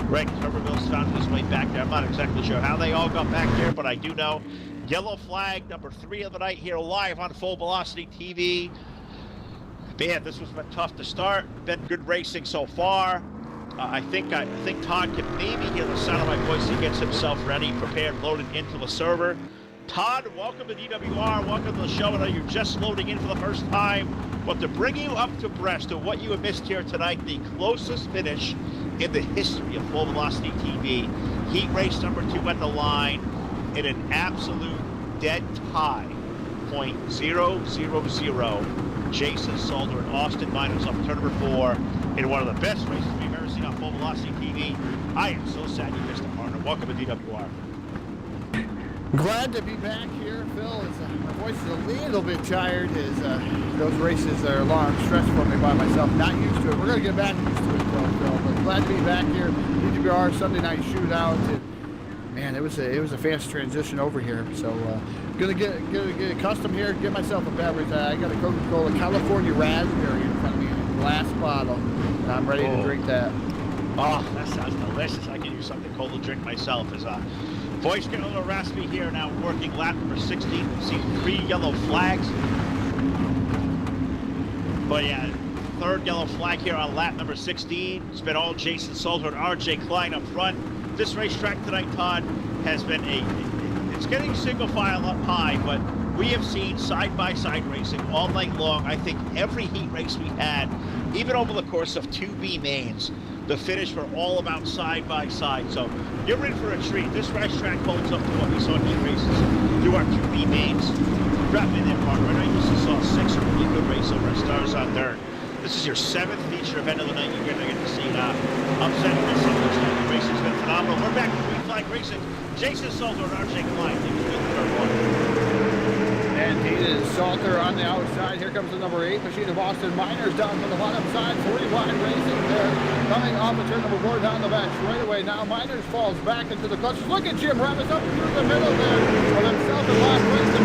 Greg Tuberville's found his way back there. I'm not exactly sure how they all got back there, but I do know yellow flag number 3 of the night here live on Full Velocity TV. Man, this has been tough to start. Been good racing so far. I think Todd can maybe hear the sound of my voice. He gets himself ready, prepared, loaded into the server. Todd, welcome to DWR. Welcome to the show. I know you're just loading in for the first time, but to bring you up to breast of what you have missed here tonight, the closest finish in the history of Full Velocity TV. Heat race number 2 at the line in an absolute dead tie. .000. Jason Salter and Austin Miners up turn number 4 in one of the best races we've ever seen on Full Velocity TV. I am so sad you missed a partner. Welcome to DWR. Glad to be back here, Phil. My voice is a little bit tired as those races are long stretch for me by myself. Not used to it. We're going to get back used to it, though, Phil. But glad to be back here. DWR Sunday night shootout. Man, it was a fast transition over here. So gonna get accustomed here. Get myself a beverage. I got a Coca-Cola California Raspberry in front of me in a glass bottle, and I'm ready to drink that. Oh, that sounds delicious. I can use something cold to drink myself. As voice getting a little raspy here now, working lap number 16. See 3 yellow flags. But yeah, third yellow flag here on lap number 16. It's been all Jason Salter and RJ Klein up front. This racetrack tonight, Todd, has been it's getting single file up high, but we have seen side-by-side racing all night long. I think every heat race we had, even over the course of 2B mains, the finish were all about side-by-side. So you're in for a treat. This racetrack holds up to what we saw in heat races through our 2B mains. Drop in there, partner. I just saw 6 really good race over at Stars on Dirt. This is your 7th feature event of the night. You're going to get to see upsetting this race has been phenomenal. We're back to Green Flag Racing. Jason Salter and RJ Klein. And he is Salter on the outside. Here comes the number 8 machine of Austin Miners down from the bottom side. 40 wide racing there. Coming off of turn number 4 down the back straightaway. Now Miners falls back into the clutches. Look at Jim Revis up through the middle there. For himself and last racing.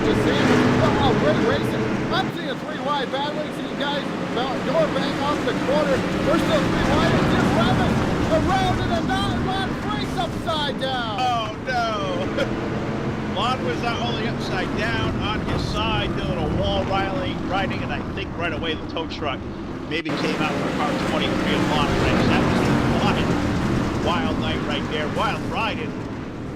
Just saying, wow, great racing. I'm seeing a 3 wide battling. See you guys door bang off the corner. We're still 3 wide. And Jim Revis around in a 9-run race upside down. Oh no. Lon was not only upside down on his side, doing a wall riding, and I think right away the tow truck maybe came out for car 23 and Lon race. That was a wild night right there, wild riding.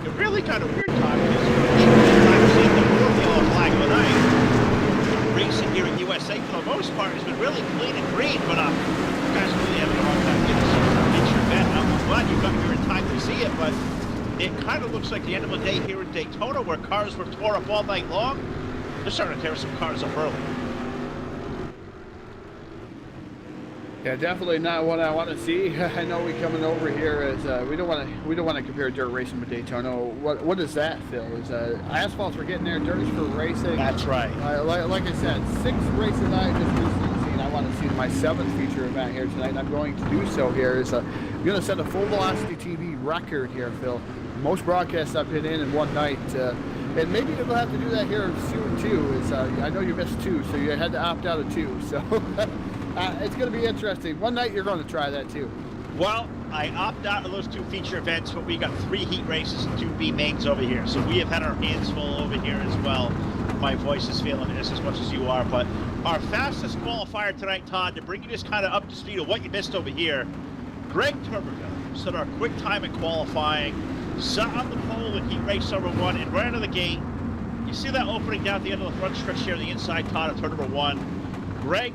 It really kind of weird time because I've seen the 4th yellow flag of the night. Racing here in USA for the most part has been really clean and green, but you guys really having a hard time getting some feature event. I'm glad you got here in time to see it, but it kind of looks like the end of the day here in Daytona where cars were tore up all night long. They're starting to tear some cars up early. Yeah, definitely not what I want to see. I know we coming over here as we don't want to compare dirt racing with Daytona. What is that, Phil? Is asphalt's for getting there, dirt is for racing. That's right. Like I said, 6 races I just recently seen. I want to see my 7th feature event here tonight, and I'm going to do so here. I'm going to set a full velocity TV record here, Phil. Most broadcasts I've been in one night, and maybe you'll have to do that here soon too. I know you missed 2, so you had to opt out of 2. So it's going to be interesting. One night you're going to try that too. Well, I opt out of those 2 feature events, but we got 3 heat races and 2 B mains over here. So we have had our hands full over here as well. My voice is feeling this as much as you are. But our fastest qualifier tonight, Todd, to bring you just kind of up to speed of what you missed over here, Greg Tuberville set our quick time in qualifying, sat on the pole in heat race number 1, and right out of the gate, you see that opening down at the end of the front stretch here on the inside, Todd, of turn number 1. Greg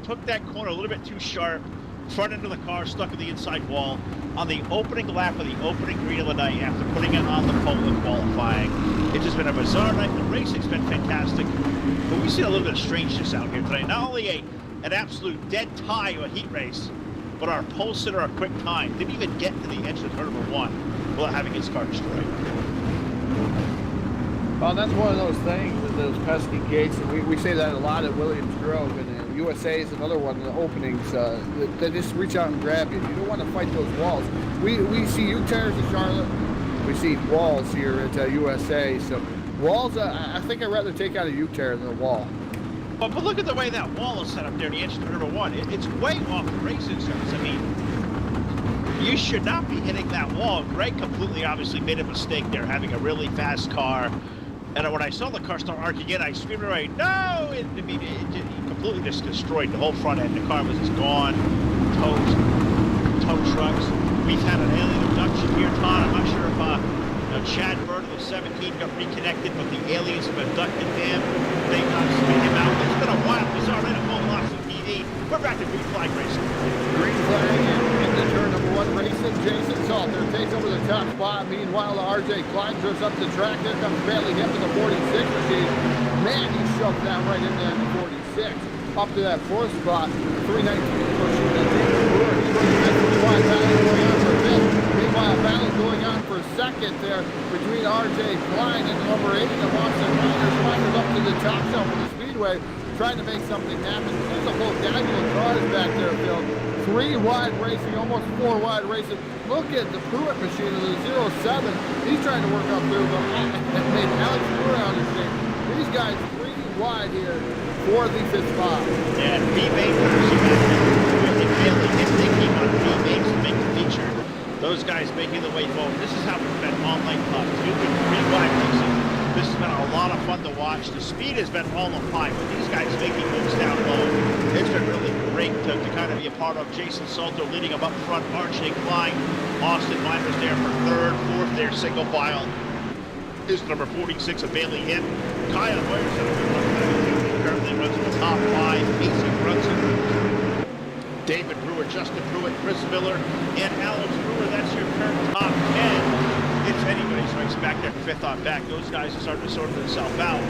took that corner a little bit too sharp, front end of the car stuck in the inside wall on the opening lap of the opening green of the night after putting it on the pole in qualifying. It's just been a bizarre night. The racing's been fantastic, but we've seen a little bit of strangeness out here tonight. Not only an absolute dead tie of a heat race, but our pole sitter, our quick time, didn't even get to the edge of turn number 1 without having his car destroyed. Well, that's one of those things, those pesky gates, and we say that a lot at Williams Grove, and USA is another one of the openings. They just reach out and grab you. You don't want to fight those walls. We see U-turns in Charlotte. We see walls here at USA. So walls, I think I'd rather take out a U-turn than a wall. But look at the way that wall is set up there, the edge of turn number 1. It's way off the racing surface. I mean, you should not be hitting that wall. Greg completely obviously made a mistake there, having a really fast car. And when I saw the car start arcing in, I screamed right, no! It completely just destroyed the whole front end. The car was just gone. Tow trucks. We've had an alien abduction here, Todd. I'm not sure if Chad Bird of the 17 got reconnected, but the aliens have abducted him. They got to spin him out. It's been a wild, bizarre night of full velocity TV. We're back to Green Flag Racing. Green Flag into turn number 1 racing. Jason Salter takes over the top spot. Meanwhile, RJ Klein goes up the track. There comes Bailey Hip in the 46 machine. Man, he shoved that right in there in the 46. Up to that 4th spot. 319 machine. Meanwhile, battle going on for 2nd there between RJ Klein and number 8 of Austin Miners. Miners up to the top shelf of the speed straightaway, trying to make something happen. There's a whole gaggle of cars back there, Phil. 3 wide racing, almost 4 wide racing. Look at the Pruitt machine of the 07. He's trying to work up through, but I mean, Alex Pruitt on his thing. These guys 3 wide here for the 5th spot. Yeah, and B-Main, if Bailey hit thinking on B-Main to make the feature, those guys making the way forward. This is how it's been all night long. 2 and 3 wide racing. This has been a lot of fun to watch. The speed has been all up high, but these guys making moves down low. It's been really great to kind of be a part of. Jason Salter leading them up front, RJ Klein. Austin Miner's there for 3rd, 4th there, single file. Is number 46 of Bailey Hip. Kyle Moyer's at a good run. Currently runs in the top 5. Casey Brunson, David Brewer, Justin Pruitt, Chris Miller, and Alex Brewer. That's your current top 10. It's anybody's race back there, 5th on back. Those guys are starting to sort themselves out.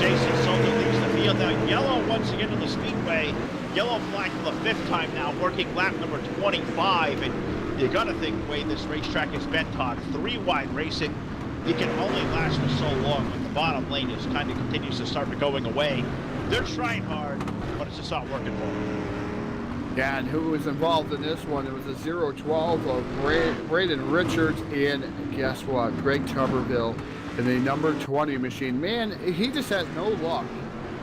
Jason Salter leads the field now. Yellow once again to the speedway. Yellow flag for the 5th time now, working lap number 25. And you got to think the way this racetrack has been, Todd. 3 wide racing. It can only last for so long when the bottom lane is kind of continues to start going away. They're trying hard, but it's just not working for them. Yeah, and who was involved in this one? It was a 012 of Braden Richards and guess what? Greg Tuberville in the number 20 machine. Man, he just has no luck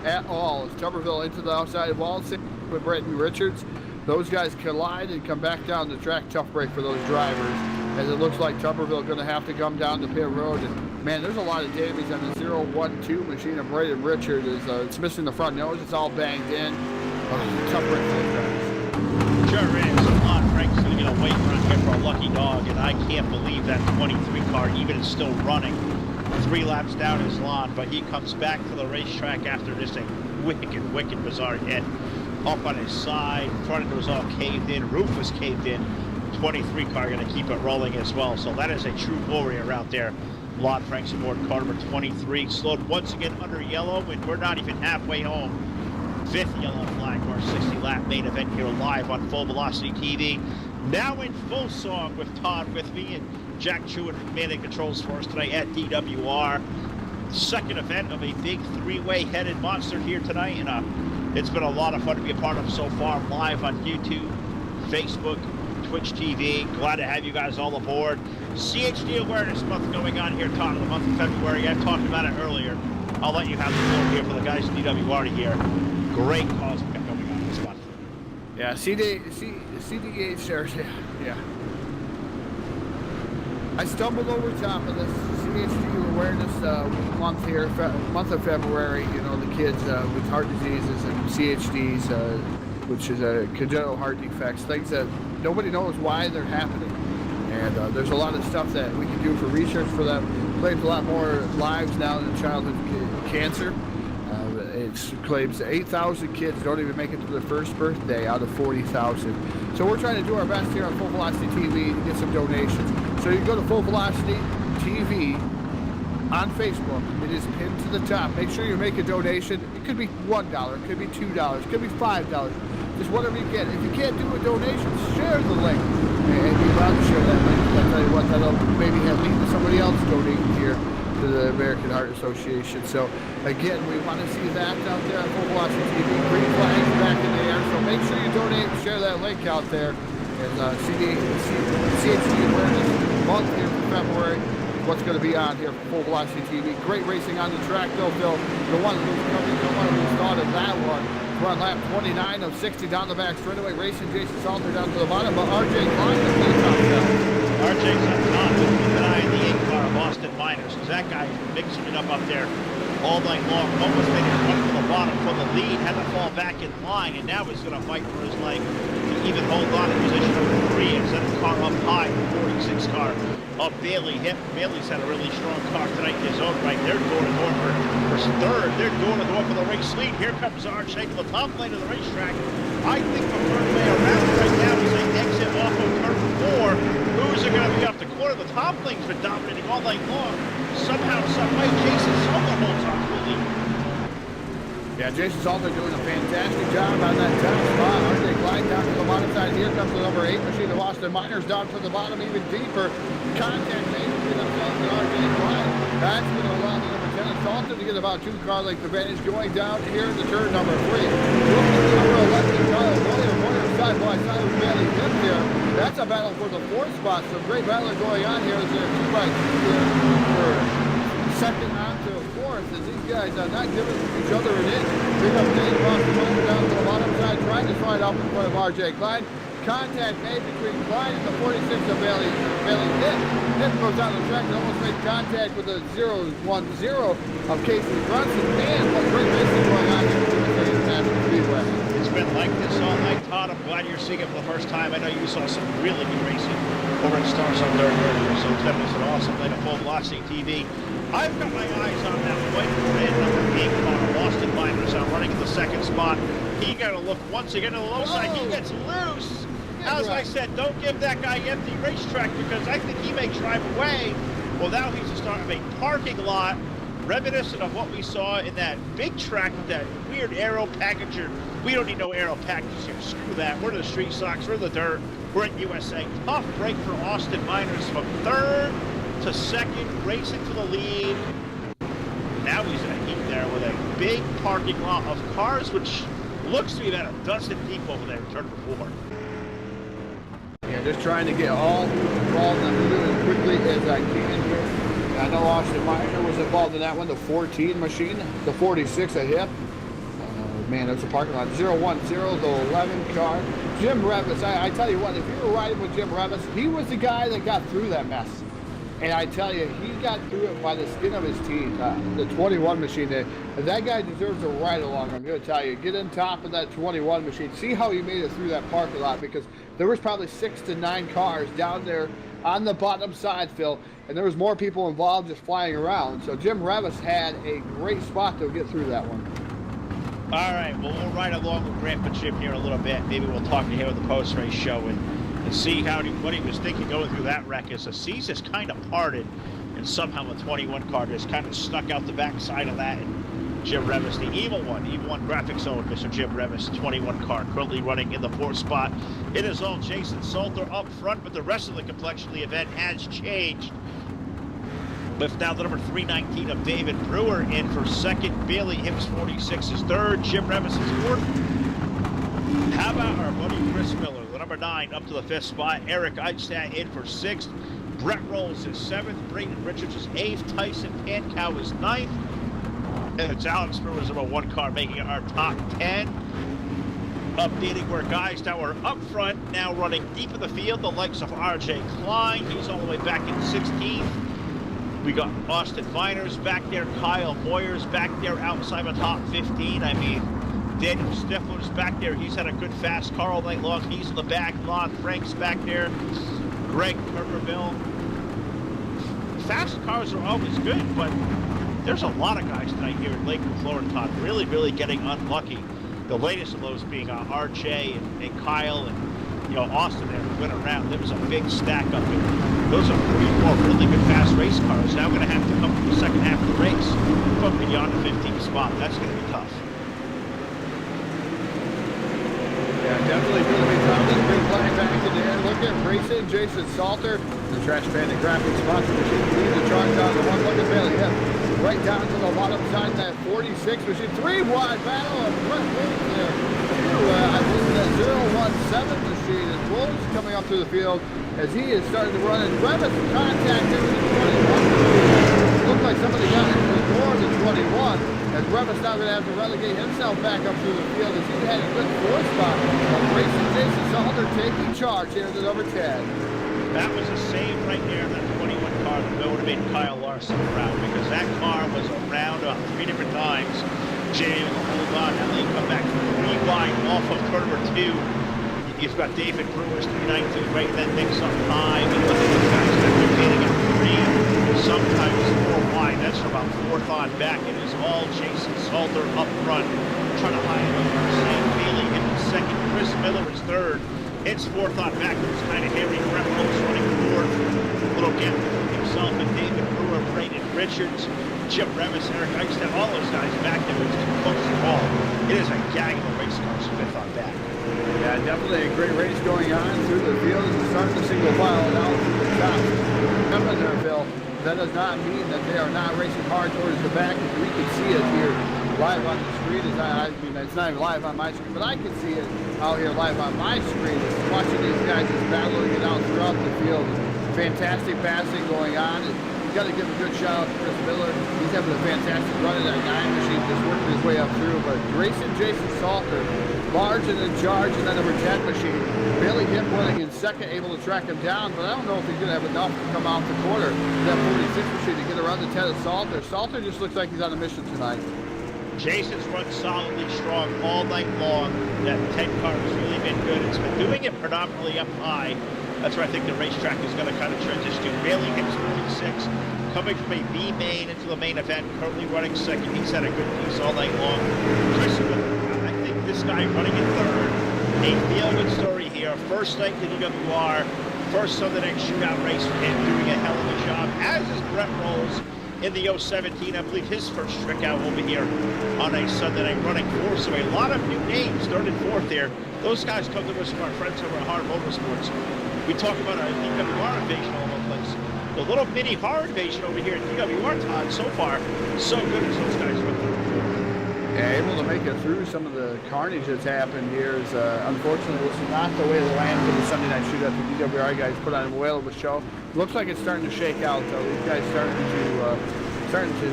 at all. As Tuberville into the outside wall with Braden Richards, those guys collide and come back down the track. Tough break for those drivers, as it looks like Tuberville going to have to come down the pit road. And man, there's a lot of damage on the 012 machine of Braden Richards. It's missing the front nose. It's all banged in. Tough break for those guys. Sure is. Lon Frank's going to get a wait run here for a lucky dog, and I can't believe that 23 car even is still running. 3 laps down is Lon, but he comes back to the racetrack after just a wicked bizarre hit. Up on his side, front end was all caved in, roof was caved in. 23 car going to keep it rolling as well, so that is a true warrior out there. Lon Frank's aboard car number 23, slowed once again under yellow, and we're not even halfway home. 5th yellow flag for our 60-lap main event here live on Full Velocity TV. Now in full song with Todd with me and Jack Truitt manning controls for us tonight at DWR. 2nd event of a big 3-way headed monster here tonight, and it's been a lot of fun to be a part of so far, live on YouTube, Facebook, Twitch TV. Glad to have you guys all aboard. CHD Awareness Month going on here, Todd, in the month of February. I talked about it earlier. I'll let you have the floor here for the guys at DWR to hear. Great cause we got going on this month. Yeah, CDH there. Yeah. I stumbled over top of this CHD Awareness month here, month of February. You know, the kids with heart diseases and CHDs, which is congenital heart defects, things that nobody knows why they're happening. And there's a lot of stuff that we can do for research for them. Claims a lot more lives now than childhood cancer. It claims 8,000 kids don't even make it to their first birthday out of 40,000. So we're trying to do our best here on Full Velocity TV to get some donations. So you can go to Full Velocity TV on Facebook. It is pinned to the top. Make sure you make a donation. It could be $1, it could be $2, it could be $5. Just whatever you get. If you can't do a donation, share the link. And you're allowed to share that link. I'll tell you what, that'll maybe lead to somebody else donating here to the American Heart Association. So again, we want to see that out there on Full Velocity TV. Green flags back in the air. So make sure you donate and share that link out there. And CHD Awareness Month here for February. What's going to be on here for Full Velocity TV. Great racing on the track though, Phil. The one who's coming, no one who's thought of that one. We're on lap 29 of 60 down the back straightaway, racing Jason Salter down to the bottom, but RJ Klein is on top now. RJ's on top, but keep an eye on the 8 car of Austin Miners, because that guy is mixing it up there all night long. Almost made it run to the bottom for the lead, had to fall back in line, and now he's going to fight for his life to even hold on in position number 3 and set the car up high, the 46 car of Bailey Hip. Bailey's had a really strong car tonight in his own right. They're door-to-door for 3rd. They're door-to-door for the race lead. Here comes RJ to the top lane of the racetrack. I think the third way around right now is an exit off of turn 4. Who's it going to be up the corner? The top lane's been dominating all night long. Somehow, some way, Jason Salter holds on to the lead. Yeah, Jason Salter doing a fantastic job on that top spot. RJ Klein down to the bottom side. Here comes the number 8 machine of Austin Miners down to the bottom even deeper. Contact made between themselves and RJ Klein. That's going to allow the number 10 Salter wanted to get about 2 car length advantage going down here into turn number 3. Number 11, Kyle Moyer side by side with Bailey Gibb here. That's a battle for the 4th spot. So great battle going on here. There's a 2 by 2 here for second on to 4th, as these guys are not giving each other an inch. Big up Dave across the road down to the bottom side, trying to slide up in front of RJ Klein. Contact made between Klein and the 46 of Bailey Gibb. Gibb goes down the track and almost made contact with the 0-1-0 of Casey Brunson. Man, what great racing going on here at the National Speedway. It's been like this all night, Todd. I'm glad you're seeing it for the first time. I know you saw some really good racing over at Stars on Dirt earlier, so that was an awesome night of Full Velocity TV. I've got my eyes on that white and red number 8 car, Austin Miners, out running in the 2nd spot. He got to look once again to the low side. He gets loose. As I said, don't give that guy empty racetrack, because I think he may drive away. Well, now he's the start of a parking lot, reminiscent of what we saw in that big track with that weird aero packager. We don't need no aero packages here. Screw that. We're the street stocks. We're the dirt. We're in USA. Tough break for Austin Miners from 3rd to 2nd, racing to the lead. Now he's in a heat there with a big parking lot of cars, which looks to be about a dozen deep over there in turn number 4. Yeah, just trying to get all involved and I'm doing as quickly as I can here. I know Austin Miner was involved in that one, the 14 machine, the 46 a hip. Man, that's a parking lot. 0-1-0, the 11 car. Jim Revis, I tell you what, if you were riding with Jim Revis, he was the guy that got through that mess. And I tell you, he got through it by the skin of his teeth. The 21 machine, that guy deserves a ride along. I'm going to tell you, get on top of that 21 machine. See how he made it through that parking lot, because there was probably 6 to 9 cars down there on the bottom side, Phil, and there was more people involved just flying around. So Jim Revis had a great spot to get through that one. All right, well, we'll ride along with Grant and Jim here a little bit. Maybe we'll talk to him at the post-race show and see what he was thinking going through that wreck. As the seas just kind of parted, and somehow the 21 car just kind of snuck out the backside of that. And Jim Revis, the evil one graphics owner, Mr. Jim Revis, 21 car, currently running in the 4th spot. It is all Jason Salter up front, but the rest of the complexion of the event has changed. With now the number 319 of David Brewer in for 2nd. Bailey Hicks 46 is 3rd. Jim Revis is 4th. How about our buddy Chris Miller, the number 9, up to the 5th spot. Eric Eichstadt in for 6th. Brett Rolls is 7th. Braden Richards is 8th. Tyson Pankow is 9th. And it's Alex Brewer's number 1 car making it our top 10. Updating where guys that were up front now running deep in the field, the likes of RJ Klein. He's all the way back in 16th. We got Austin Miners back there, Kyle Moyer's back there outside the top 15. I mean, Daniel Stifler's back there. He's had a good fast car all night long. He's in the back lot. Frank's back there. Greg Turberville. Fast cars are always good, but there's a lot of guys tonight here in Lakewood, Florida, Todd, really getting unlucky. The latest of those being RJ and Kyle and Austin there who went around. There was a big stack up there. Those are 3 or 4 really good fast race cars. Now going to have to come from the second half of the race, but beyond the 15th spot. That's going to be tough. Yeah, definitely going to be tough. This big flag back in the air. Look at racing Jason Salter, the Trash Bandit graphic sponsor machine, leading the charge down the 1. Look at Bailey Hip. Right down to the bottom side of that 46 machine. 3 wide battle of Brett Williams there. I believe that 017 machine is Williams coming up through the field as he is starting to run. And Revis contact there with the 21. Looks like somebody got into the door of the 21. As Revis now going to have to relegate himself back up through the field as he had a good 4th spot. Racing Jason Salter taking charge here to number 10. That was the same right there, that 21 car that would have made Kyle Larson around, because that car was around 3 different times. Jay will hold on, and they come back 3 wide off of turn number 2. You've got David Brewer's 319 right, then Nick's up 5, and look at these guys that they're getting at 3, sometimes 4 wide. That's from about 4th on back. It is all Jason Salter up front, trying to hide over St. Bailey in 2nd. Chris Miller is 3rd. It's 4th on back. It was kind of hairy. Brett Rose running 4th. Little gap between himself and David Brewer, Braden Richards, Jim Revis, Eric Eichstadt, all those guys back there. It was too close to the ball. It is a gang of race cars from 5th on back. Yeah, definitely a great race going on through the field as we start the single file and out through the top. Remember there, Phil, that does not mean that they are not racing hard towards the back. We can see it here live on the screen. I mean, it's not even live on my screen, but I can see it out here live on my screen. Watching these guys just battling it out throughout the field. Fantastic passing going on. You got to give a good shout out to Chris Miller. He's having a fantastic run in that 9 machine, just working his way up through. But racing Jason Salter, large and in charge in that number 10 machine. Bailey Hip running in second, able to track him down, but I don't know if he's going to have enough to come out the quarter. That 46 machine to get around the 10 of Salter. Salter just looks like he's on a mission tonight. Jason's run solidly strong all night long. That 10 car has really been good. It's been doing it predominantly up high. That's where I think the racetrack is going to kind of transition to. Bailey Hicks 46, coming from a B main into the main event, currently running second. He's had a good piece all night long. Chris Miller, I think this guy running in third, a feel-good story here. First night to DWR, first Sunday night shootout race for him, doing a hell of a job, as is Brett Rolls in the 017. I believe his first trick out over here on a Sunday night running fourth. So a lot of new names, third and fourth here. Those guys come to us from our friends over at Hard Motorsports. We talk about our DWR invasion all over the place. The little mini hard invasion over here at DWR, Todd, so far, so good as those guys run through. Yeah, able to make it through some of the carnage that's happened here is, unfortunately, this is not the way the land for the Sunday night shootout. The DWR guys put on a whale of a show. Looks like it's starting to shake out, though. These guys starting to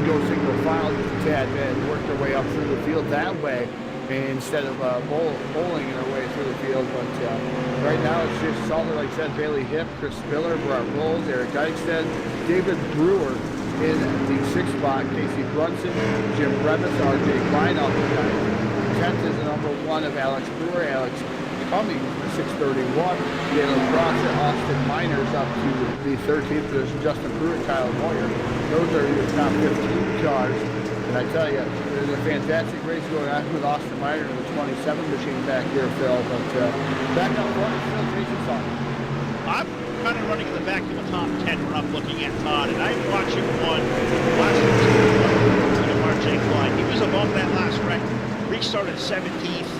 go single file just a tad bit and work their way up through the field that way, instead of bowling their way through the field. But right now it's just solid, like I said, Bailey Hip, Chris Miller, Brett Rolls, Eric Eichstead, David Brewer in the 6th spot, Casey Brunson, Jim Brevis, RJ Klein out the guys. 10th is the number 1 of Alex Brewer, Alex Cummings, 631, Galen Crosser, Austin Miners up to the 13th position, Justin Pruitt, Kyle Moyer. Those are your top 15 cars. And I tell you, there's a fantastic race going on with Austin Miner and the 27 machine back here, Phil. But back up front, it's still Jason Salter. I'm kind of running in the back of the top 10 run up looking at Todd, and I'm watching one last week, RJ Klein. He was above that last wreck, restarted 17th.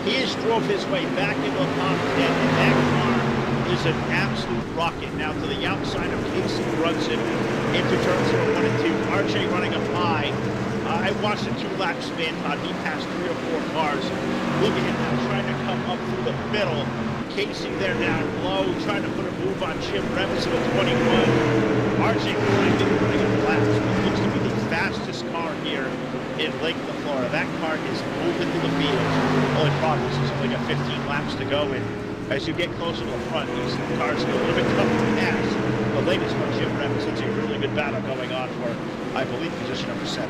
He has drove his way back into the top 10, and that car is an absolute rocket. Now to the outside of Casey Brunson into turns 1 and 2. RJ running up high. I watched a 2-lap spin. He passed 3 or 4 cars. Looking at him trying to come up through the middle. Casey there down low, trying to put a move on Jim Brevis in the 21. RJ Klein running up laps. It looks to be the fastest car here in Lake Florida. That car is moving through the field. Only problem is there's only got 15 laps to go, and as you get closer to the front, these cars get a little bit tougher to pass. The latest one, Jim Brevis, it's a really good battle going on for, I believe, position number 7.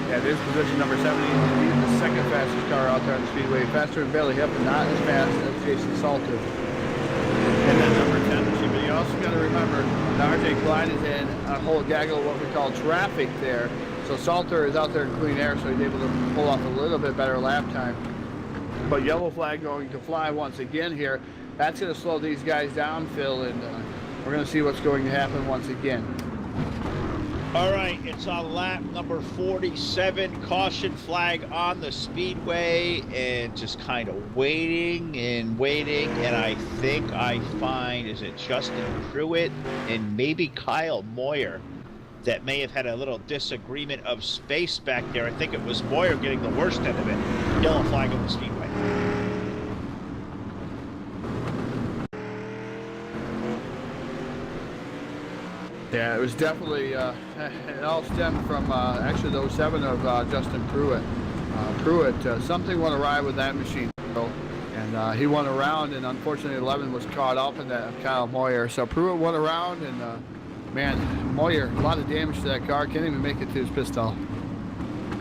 Yeah, it is position number 7. He's the second fastest car out there on the speedway. Faster than Bailey Hip, but not as fast as Jason Salter. And then number 10 machine. But you also got to remember, RJ Klein is in a whole gaggle of what we call traffic there. So Salter is out there in clean air, so he's able to pull off a little bit better lap time. But yellow flag going to fly once again here. That's going to slow these guys down, Phil, and we're going to see what's going to happen once again. All right, it's on lap number 47. Caution flag on the speedway, and just kind of waiting, and I think I find, is it Justin Pruitt and maybe Kyle Moyer that may have had a little disagreement of space back there. I think it was Moyer getting the worst end of it. Yellow flag on the speedway. Yeah, it was definitely, it all stemmed from actually the 07 of Justin Pruitt. Pruitt, something went awry with that machine, and he went around, and unfortunately 11 was caught up in that of Kyle Moyer. So Pruitt went around, and man, Moyer, a lot of damage to that car, can't even make it to his pit stall.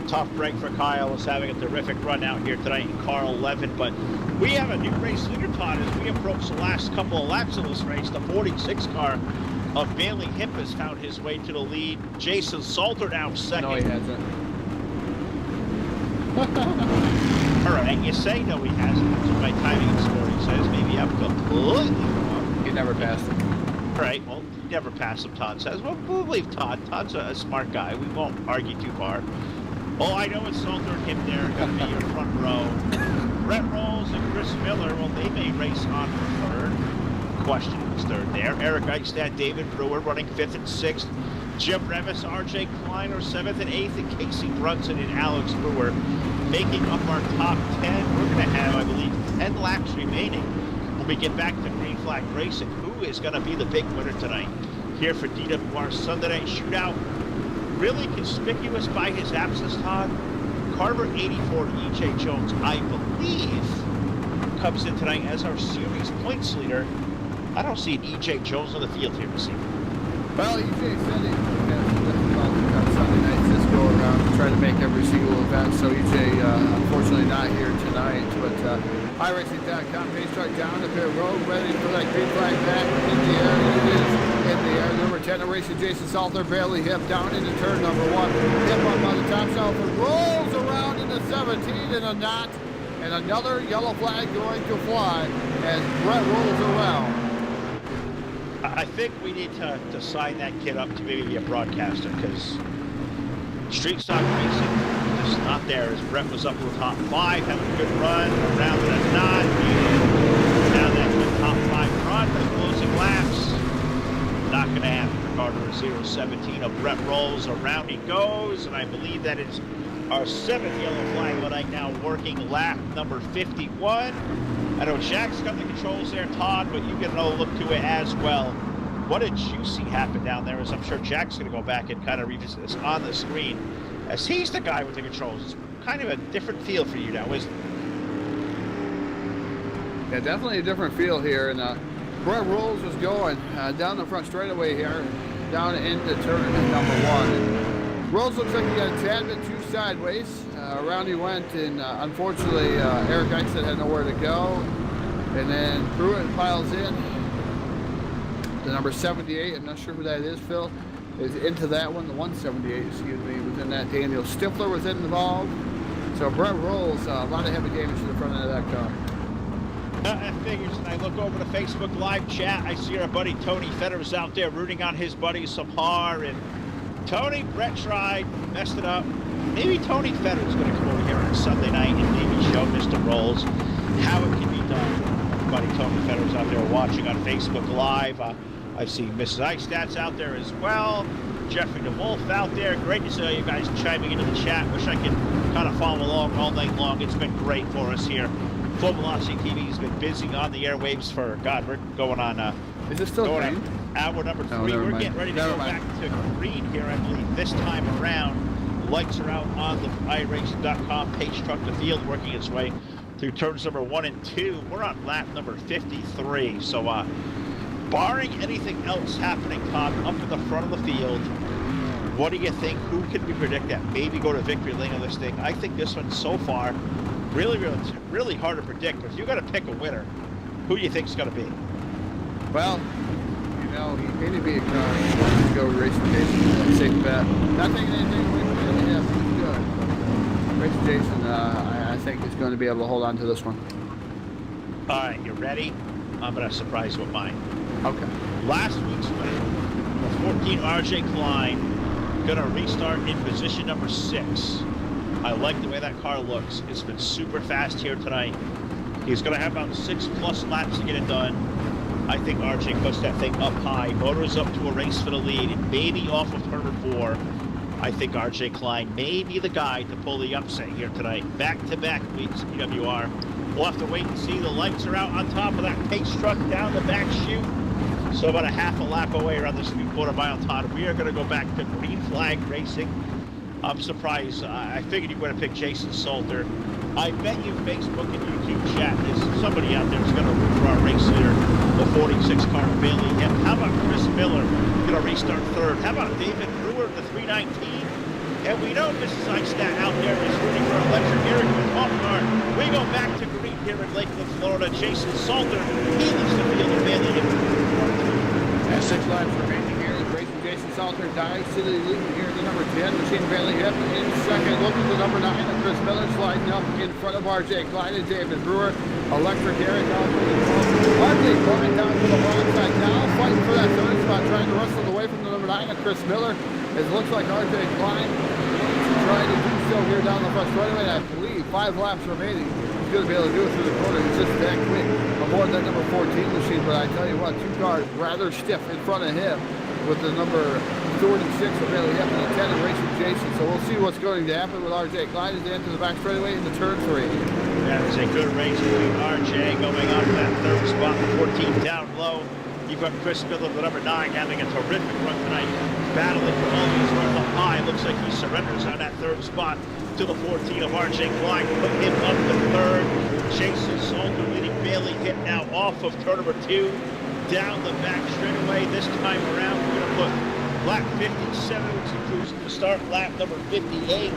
Tough break for Kyle, is having a terrific run out here tonight in car 11, but we have a new race leader, Todd, as we approach the last couple of laps of this race. The 46 car of Bailey Hip has found his way to the lead. Jason Salter now second. No, he hasn't. All right, you say no, he hasn't. That's what my timing scoring says. Maybe I'm completely wrong. He never passed him. All right, well, he never passed him, Todd says. Well, we'll believe Todd. Todd's a smart guy. We won't argue too far. All I know is Salter and Hip there are going to be your front row. Brett Rolls and Chris Miller, well, they may race on for third. question who's third there. Eric Eichstadt, David Brewer running 5th and 6th. Jim Revis, RJ Klein are 7th and 8th, and Casey Brunson and Alex Brewer making up our top 10. We're going to have, I believe, 10 laps remaining when we get back to Green Flag Racing. Who is going to be the big winner tonight here for DWR Sunday Night Shootout? Really conspicuous by his absence, Todd. Carver 84 to E.J. Jones, I believe, comes in tonight as our series points leader. I don't see an E.J. Jones on the field here this evening. Well, EJ said he on Sunday nights this go around to try to make every single event. So EJ, unfortunately, not here tonight. But iRacing.com page truck down the pit road, ready for that green flag back in the air. It is in the air. Number 10, racing Jason Salter, barely hip down into turn number 1. Hip up on the top shelf and rolls around into 17 in a knot. And another yellow flag going to fly as Brett rolls around. I think we need to sign that kid up to maybe be a broadcaster, because street stock racing just not there. As Brett was up to the top 5, having a good run around the knot. Now that good top 5 run for the closing laps. Not going to happen for Carter. 0-17 of Brett rolls around he goes, and I believe that is our 7th yellow flag of the night now, working lap number 51. I know Jack's got the controls there, Todd, but you get another look to it as well. What did you see happen down there? As I'm sure Jack's going to go back and kind of revisit this on the screen, as he's the guy with the controls. It's kind of a different feel for you now, isn't it? Yeah, definitely a different feel here. And Brett Rolls is going down the front straightaway here, down into turn number 1. And Rolls looks like he got a tad bit too sideways. Around he went, and unfortunately, Eric Eichstadt had nowhere to go. And then Pruitt piles in. The number 78, I'm not sure who that is, Phil, is into that one. The 178, excuse me, was in that. Daniel Stifler was involved. So Brett Rolls, a lot of heavy damage to the front end of that car. That figures, and I look over to Facebook Live chat. I see our buddy Tony Federer's out there rooting on his buddy Samar. And Tony, Brett tried, messed it up. Maybe Tony Federer's going to come over here on Sunday night and maybe show Mr. Rolls how it can be done. Buddy Tony Federer's out there watching on Facebook Live. I see Mrs. Eichstadt's out there as well. Jeffrey DeWolf out there. Great to see you guys chiming into the chat. Wish I could kind of follow along all night long. It's been great for us here. Full Velocity TV has been busy on the airwaves for, God, we're going on. Is this still green? Hour number 3. No, we're mind. Getting ready to go back to green here, I believe, this time around. Lights are out on the iRacing.com page truck. The field working its way through turns number 1 and 2. We're on lap number 53. So, barring anything else happening, Todd, up in the front of the field, what do you think? Who can we predict that maybe go to victory lane on this thing? I think this one so far, really hard to predict. But if you got to pick a winner, who do you think is going to be? Well, you know, he may be a car. He wants to go racing Jason. Safe bet. Not taking anything away from him. Yeah, he's good. But racing Jason, I think is going to be able to hold on to this one. All right, you ready? I'm going to surprise you with mine. Okay. Last week's winner, the 14 RJ Klein, going to restart in position number 6. I like the way that car looks. It's been super fast here tonight. He's going to have about 6+ laps to get it done. I think RJ puts that thing up high, motors up to a race for the lead, and maybe off of turn 4. I think RJ Klein may be the guy to pull the upset here tonight. Back-to-back weeks at DWR. We'll have to wait and see. The lights are out on top of that pace truck down the back chute. So about a half a lap away around this new quarter mile, Todd. We are going to go back to Green Flag Racing. I'm surprised. I figured you would have picked Jason Salter. I bet you Facebook and YouTube chat is somebody out there is going to root for our race leader, the 46 car Bailey Hip. How about Chris Miller going to restart 3rd? How about David Brewer, the 319? And we know Mrs. Eichstadt out there is rooting for Electric Eric with Hawthorne. We go back to green here in Lakeland, Florida. Jason Salter, he leads the field of Bailey Hip. And 6 laps remaining here. Racing Jason Salter dives to the lead here to number 10. Machine Bailey Hip in second. Looking to number 9. And Chris Miller sliding up in front of RJ Klein and David Brewer. Electric Eric out for the 12. RJ Klein down to the wrong side now. Fighting for that 3rd spot. Trying to wrestle away from the number 9 and Chris Miller. It looks like RJ Klein trying to do so here down the front straightaway. I believe 5 laps remaining. going to be able to do it through the corner. He's just that quick aboard that number 14 machine. But I tell you what, 2 cars rather stiff in front of him with the number 46 of Bailey Hip and the 10 of Racing Jason. So we'll see what's going to happen with RJ Klein as they enter the back straightaway into turn 3. That is a good race between RJ going on to that 3rd spot, 14 down low. You've got Chris Miller, the number 9, having a terrific run tonight, battling for all these runs up high. Looks like he surrenders on that 3rd spot to the 14 of RJ Klein, put him up to 3rd. Jason Salter leading Bailey Hip now off of turn number 2, down the back straightaway. This time around, we're going to put lap 57, which includes the start lap number 58.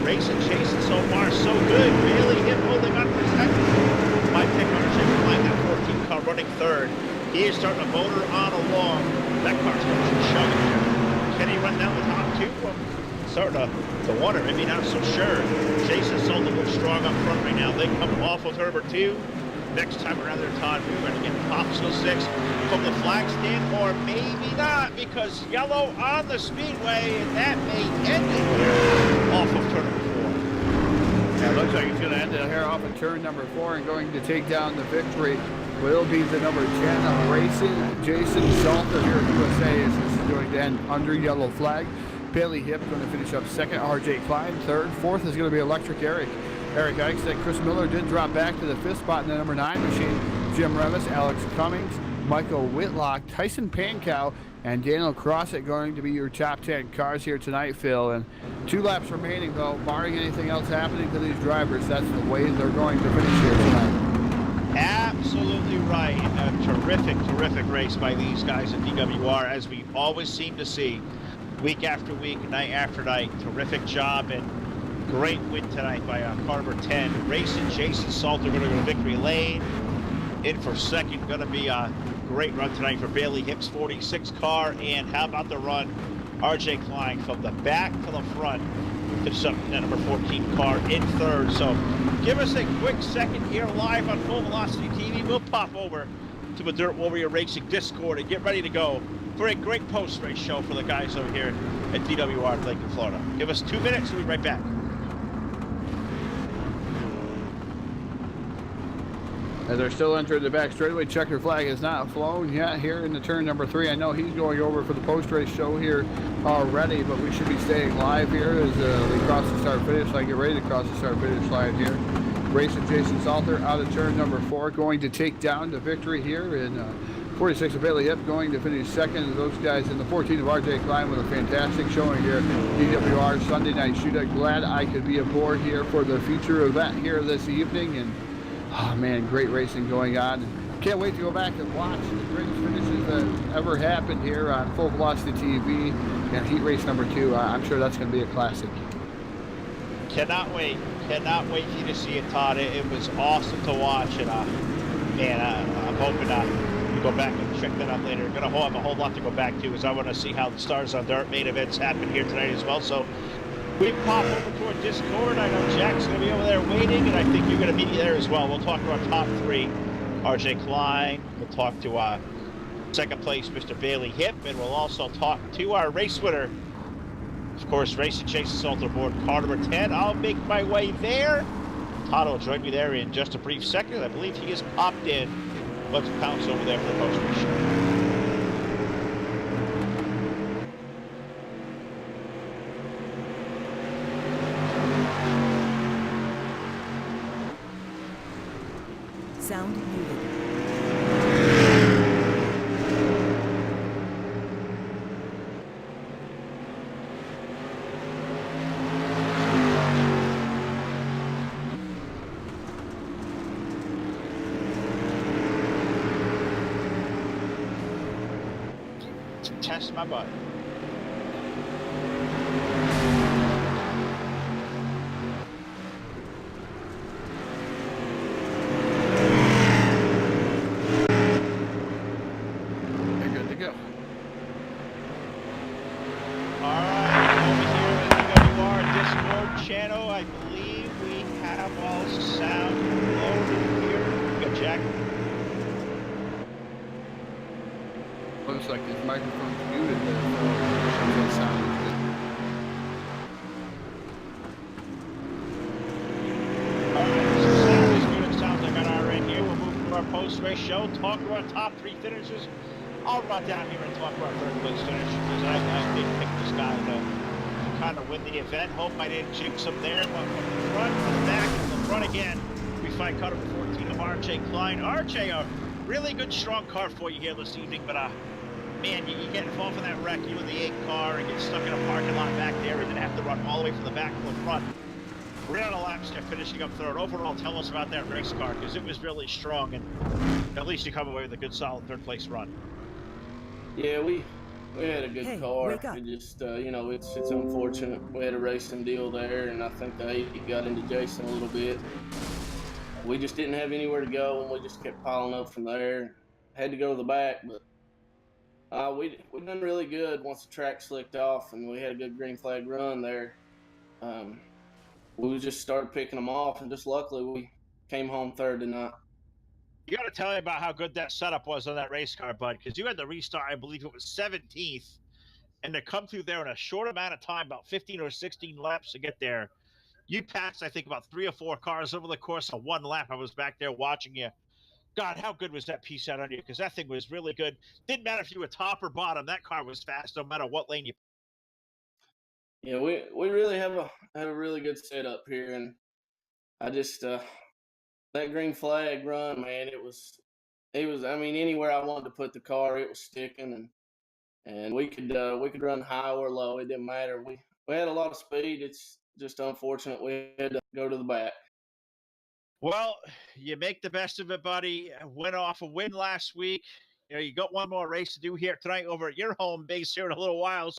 Racing Jason so far so good. Bailey Hip holding on for second. My pick RJ Klein, that 14 car running 3rd. He is starting to motor on along. That car's going to shove it here. Can he run down the top 2? Well, starting to wonder, maybe not so sure. Jason Salter looks strong up front right now. They come off of number 2. Next time around their Todd, we're going to get Popsicle 6 from the flag stand, or maybe not, because yellow on the speedway, and that may end it here off of turn number 4. Yeah, it looks like he's going to end it here off of turn number 4 and going to take down the victory. Will be the number 10 of Racing Jason Salter here at USA as this is going to end under yellow flag. Bailey Hip going to finish up 2nd, RJ Klein 3rd, 4th is going to be Electric Eric. Eric Eichstadt, Chris Miller did drop back to the 5th spot in the number 9 machine. Jim Revis, Alex Cummings, Michael Whitlock, Tyson Pankow, and Daniel Crossett going to be your top 10 cars here tonight, Phil. And 2 laps remaining, though, barring anything else happening to these drivers, that's the way they're going to finish here tonight. Absolutely right. A terrific race by these guys at DWR, as we always seem to see week after week, night after night. Terrific job and great win tonight by car number 10. Racing Jason Salter going to go to victory lane. In for 2nd, going to be a great run tonight for Bailey Hip's 46 car. And how about the run? RJ Klein from the back to the front. Finished up that number 14 car in 3rd. So give us a quick second here live on Full Velocity TV. We'll pop over to the Dirt Warrior Racing Discord and get ready to go for a great post-race show for the guys over here at DWR in Lakeland, Florida. Give us 2 minutes, we'll be right back. As they're still entering the back straightaway, checker flag has not flown yet here in the turn number 3. I know he's going over for the post-race show here already, but we should be staying live here as they cross the start-finish line, get ready to cross the start-finish line here. Racing Jason Salter out of turn number 4, going to take down the victory here in 46 of Bailey Hip, going to finish 2nd. Those guys in the 14 of RJ Klein with a fantastic showing here. DWR Sunday Night Shootout. Glad I could be aboard here for the feature event here this evening. And oh man, great racing going on. Can't wait to go back and watch the greatest finishes that ever happened here on Full Velocity TV and Heat Race number 2. I'm sure that's going to be a classic. Cannot wait for you to see it, Todd. It was awesome to watch, and man, I'm hoping to go back and check that out later. Going to have a whole lot to go back to, as I want to see how the Stars on Dirt main events happen here tonight as well. So we pop over to our Discord. I know Jack's going to be over there waiting, and I think you're going to meet you there as well. We'll talk to our top 3, RJ Klein. We'll talk to 2nd place, Mr. Bailey Hip, and we'll also talk to our race winner, of course, Racing Jason Salter aboard car number 10. I'll make my way there. Todd will join me there in just a brief second. I believe he has popped in. Let's pounce over there for the post-race show. Sound muted. Test my butt. Looks like his microphone's muted there, so it sounds good. Alright, so sound is post-race show, talk to our top 3 finishers. I'll run down here and talk to our third place finish because I did pick this guy to kind of win the event. Hope I didn't jinx him there. But from the front, from the back, from the front again, we find car number 14 of RJ Klein. RJ, a really good, strong car for you here this evening, but man, you get involved in that wreck, you and the 8 car, and get stuck in a parking lot back there, and then have to run all the way from the back to the front. Ran out of laps there, finishing up third. Overall, tell us about that race car, because it was really strong, and at least you come away with a good, solid third-place run. Yeah, we had a good car. It just, you know, it's unfortunate. We had a racing deal there, and I think they got into Jason a little bit. We just didn't have anywhere to go, and we just kept piling up from there. Had to go to the back, but we done really good once the track slicked off, and we had a good green flag run there. We just started picking them off, and just luckily we came home third tonight. You got to tell me about how good that setup was on that race car, bud, because you had the restart, I believe it was 17th, and to come through there in a short amount of time, about 15 or 16 laps to get there, you passed, I think, about 3 or 4 cars over the course of one lap. I was back there watching you. God, how good was that piece out on you? Because that thing was really good. Didn't matter if you were top or bottom. That car was fast no matter what lane you. Yeah, we really have a really good setup here, and I just that green flag run, man, it was I mean, anywhere I wanted to put the car, it was sticking, and we could run high or low, it didn't matter. We had a lot of speed. It's just unfortunate we had to go to the back. Well, you make the best of it, buddy. Went off a win last week. You know, you got one more race to do here tonight over at your home base here in a little while. So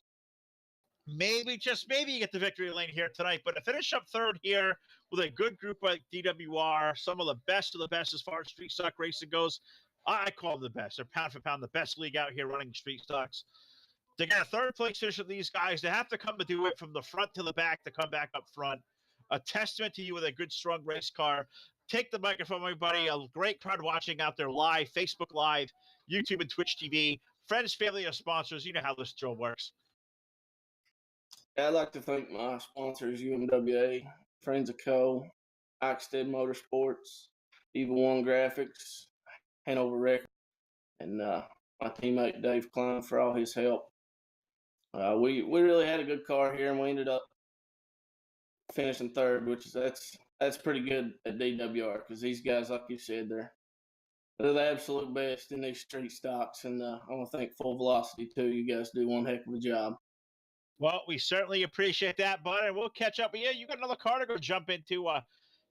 maybe, just maybe, you get the victory lane here tonight. But to finish up third here with a good group like DWR, some of the best as far as street stock racing goes. I call them the best. They're pound for pound the best league out here running street stocks. To get a third place finish with these guys, they have to come to do it from the front to the back to come back up front. A testament to you with a good, strong race car. Take the microphone, everybody. A great crowd watching out there live, Facebook Live, YouTube and Twitch TV. Friends, family, or sponsors. You know how this drill works. I'd like to thank my sponsors, UMWA, Friends of Co., Oxted Motorsports, Evil One Graphics, Hanover Records, and my teammate Dave Klein for all his help. We really had a good car here, and we ended up finishing third, which is that's pretty good at DWR because these guys, like you said, they're the absolute best in these street stocks, and I want to thank Full Velocity too. You guys do one heck of a job. Well, we certainly appreciate that, bud, and we'll catch up with you. You got another car to go jump into.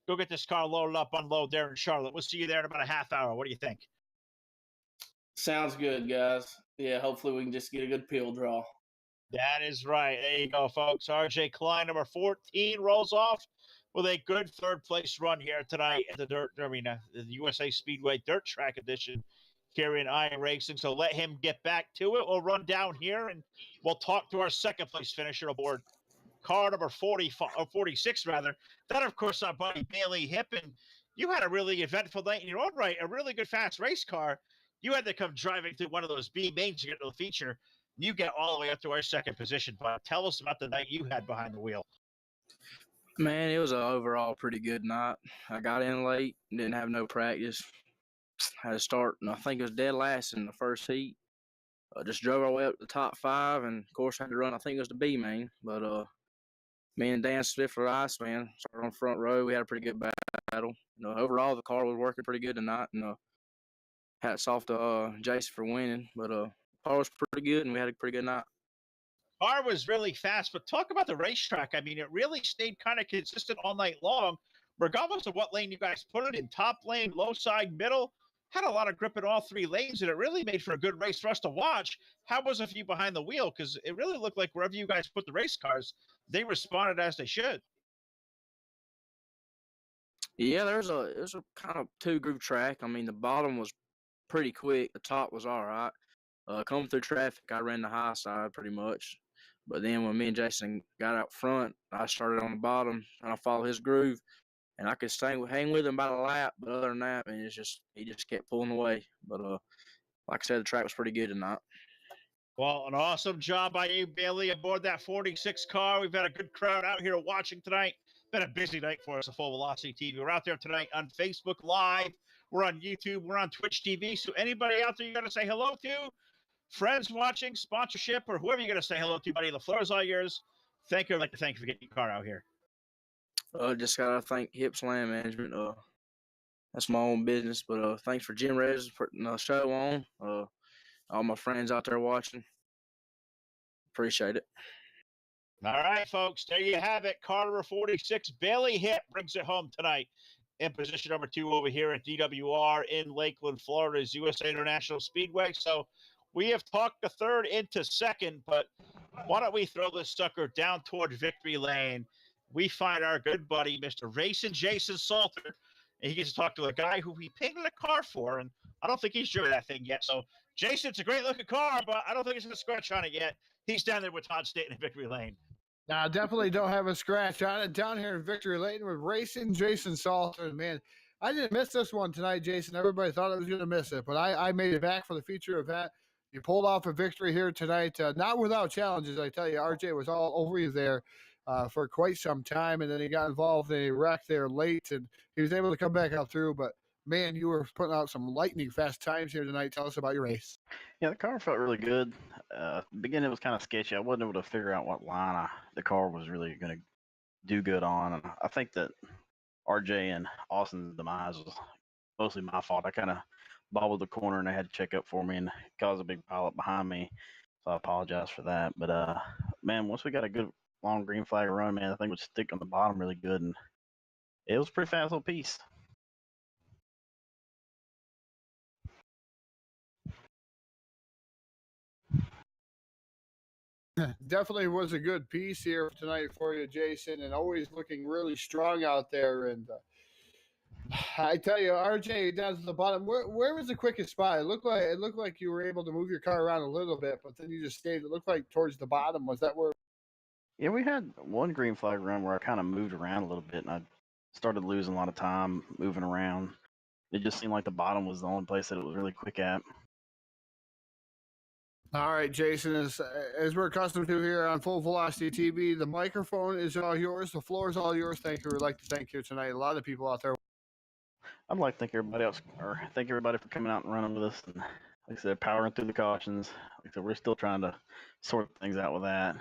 Go get this car loaded up, unload there in Charlotte. We'll see you there in about a half hour. What do you think? Sounds good, guys. Yeah, hopefully we can just get a good peel draw. That is right. There you go, folks. RJ Klein, number 14, rolls off with a good third place run here tonight at the the USA Speedway Dirt Track Edition here in iRacing. So let him get back to it. We'll run down here and we'll talk to our second place finisher aboard car number 46 rather. That, of course, our buddy Bailey Hippen. You had a really eventful night in your own right, a really good fast race car. You had to come driving through one of those B mains to get to the feature. You get all the way up to our second position, but tell us about the night you had behind the wheel. Man, it was an overall pretty good night. I got in late, didn't have no practice. Had to start, and I think it was dead last in the first heat. Just drove our way up to the top 5, and of course had to run. I think it was the B main, but me and Dan Smith for ice, man, started on the front row. We had a pretty good battle. Overall the car was working pretty good tonight, and hats off to Jason for winning. But the car was pretty good, and we had a pretty good night. Car was really fast, but talk about the racetrack. I mean, it really stayed kind of consistent all night long, regardless of what lane you guys put it in. Top lane, low side, middle. Had a lot of grip in all 3 lanes, and it really made for a good race for us to watch. How was it for you behind the wheel? Because it really looked like wherever you guys put the race cars, they responded as they should. Yeah, it was a kind of 2-group track. I mean, the bottom was pretty quick. The top was all right. Coming through traffic, I ran the high side pretty much. But then when me and Jason got out front, I started on the bottom, trying to follow his groove. And I could hang with him about a lap, but other than that, man, he just kept pulling away. But like I said, the track was pretty good tonight. Well, an awesome job by you, Bailey, aboard that 46 car. We've had a good crowd out here watching tonight. Been a busy night for us at Full Velocity TV. We're out there tonight on Facebook Live. We're on YouTube. We're on Twitch TV. So anybody out there you got to say hello to, friends watching, sponsorship, or whoever you're going to say hello to, buddy, the floor is all yours. Thank you. I'd like to thank you for getting your car out here. Just gotta thank Hips Land Management. That's my own business, but thanks for Jim Rez putting the show on. All my friends out there watching, appreciate it. All right, folks, there you have it. Car number 46, Bailey Hipp brings it home tonight in position number 2 over here at DWR in Lakeland, Florida's USA International Speedway. So we have talked the third into second, but why don't we throw this sucker down toward victory lane? We find our good buddy, Mr. Racing Jason Salter, and he gets to talk to a guy who he painted a car for, and I don't think he's driven that thing yet. So, Jason, it's a great-looking car, but I don't think he's going to scratch on it yet. He's down there with Todd Staten in victory lane. Now, definitely don't have a scratch on it. Down here in victory lane with Racing Jason Salter. Man, I didn't miss this one tonight, Jason. Everybody thought I was going to miss it, but I made it back for the feature event. You pulled off a victory here tonight, not without challenges. I tell you, RJ was all over you there for quite some time, and then he got involved in a wreck there late, and he was able to come back out through. But, man, you were putting out some lightning fast times here tonight. Tell us about your race. Yeah, the car felt really good. Beginning, it was kind of sketchy. I wasn't able to figure out what line the car was really going to do good on. And I think that RJ and Austin's demise was mostly my fault. I kind of bobbled the corner and they had to check up for me and caused a big pileup behind me. So I apologize for that. But, man, once we got a good long green flag run, man, I think it would stick on the bottom really good. And it was a pretty fast little piece. Definitely was a good piece here tonight for you, Jason, and always looking really strong out there. And I tell you, RJ down to the bottom. Where was the quickest spot? It looked like you were able to move your car around a little bit, but then you just stayed. It looked like towards the bottom. Was that where? Yeah, we had one green flag run where I kind of moved around a little bit, and I started losing a lot of time moving around. It just seemed like the bottom was the only place that it was really quick at. All right, Jason, as we're accustomed to here on Full Velocity TV, the microphone is all yours. The floor is all yours. Thank you. We'd like to thank you tonight. A lot of people out there. I'd like to thank everybody else, or thank everybody for coming out and running with us. And like I said, powering through the cautions. Like I said, we're still trying to sort things out with that.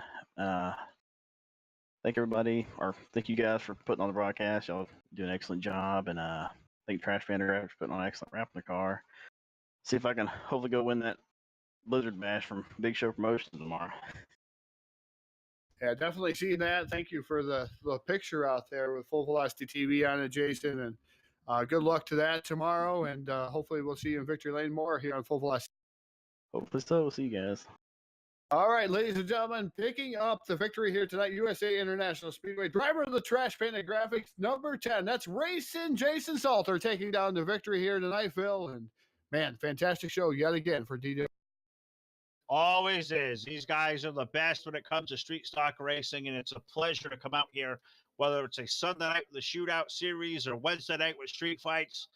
Thank everybody, or thank you guys for putting on the broadcast. Y'all do an excellent job. And thank Trash Panda for putting on an excellent wrap in the car. See if I can hopefully go win that Blizzard Bash from Big Show Promotions tomorrow. Yeah, definitely seeing that. Thank you for the picture out there with Full Velocity TV on it, Jason. And good luck to that tomorrow. And hopefully we'll see you in Victory Lane more here on Full Velocity. Hopefully so. We'll see you guys. All right, ladies and gentlemen, picking up the victory here tonight, USA International Speedway, driver of the Trash Panda Graphics, number 10. That's Racing Jason Salter taking down the victory here tonight, Phil. And, man, fantastic show yet again for DWR. Always is. These guys are the best when it comes to street stock racing, and it's a pleasure to come out here, whether it's a Sunday night with the Shootout series or Wednesday night with street fights.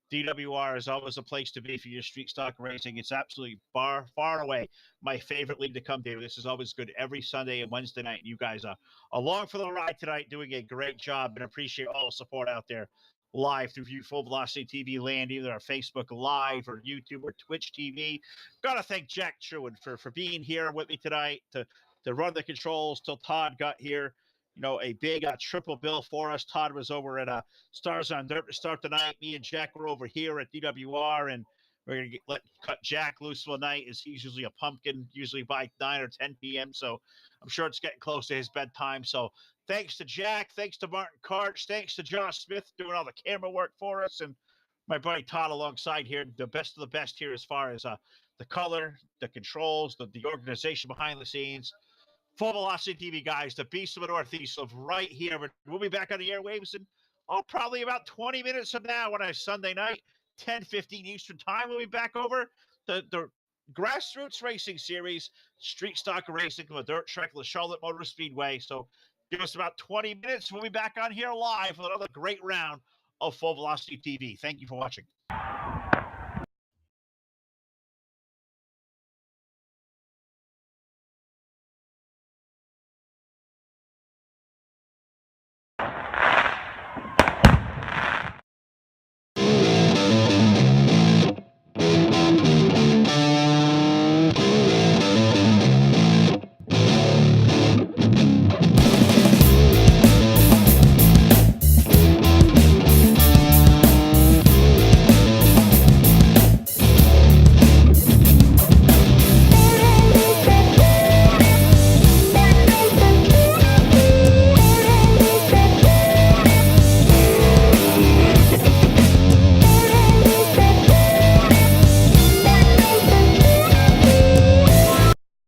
DWR is always a place to be for your street stock racing. It's absolutely far away my favorite league to come to. This is always good every Sunday and Wednesday night. You guys are along for the ride tonight, doing a great job, and appreciate all the support out there live through Full Velocity TV land, either our Facebook Live or YouTube or Twitch TV. Gotta thank Jack Truin for being here with me tonight to run the controls till Todd got here. You know, a big triple bill for us. Todd was over at Stars on Dirt to start the night. Me and Jack were over here at DWR, and we're going to cut Jack loose one night, as he's usually a pumpkin, usually by 9 or 10 p.m., so I'm sure it's getting close to his bedtime. So thanks to Jack, thanks to Martin Karch, thanks to Josh Smith doing all the camera work for us, and my buddy Todd alongside here, the best of the best here as far as the color, the controls, the organization behind the scenes. Full Velocity TV, guys, the Beast of the Northeast live right here. We'll be back on the airwaves in probably about 20 minutes from now on a Sunday night, 10:15 Eastern time. We'll be back over the Grassroots Racing Series, Street Stock Racing from a dirt track, the Charlotte Motor Speedway. So give us about 20 minutes. We'll be back on here live with another great round of Full Velocity TV. Thank you for watching.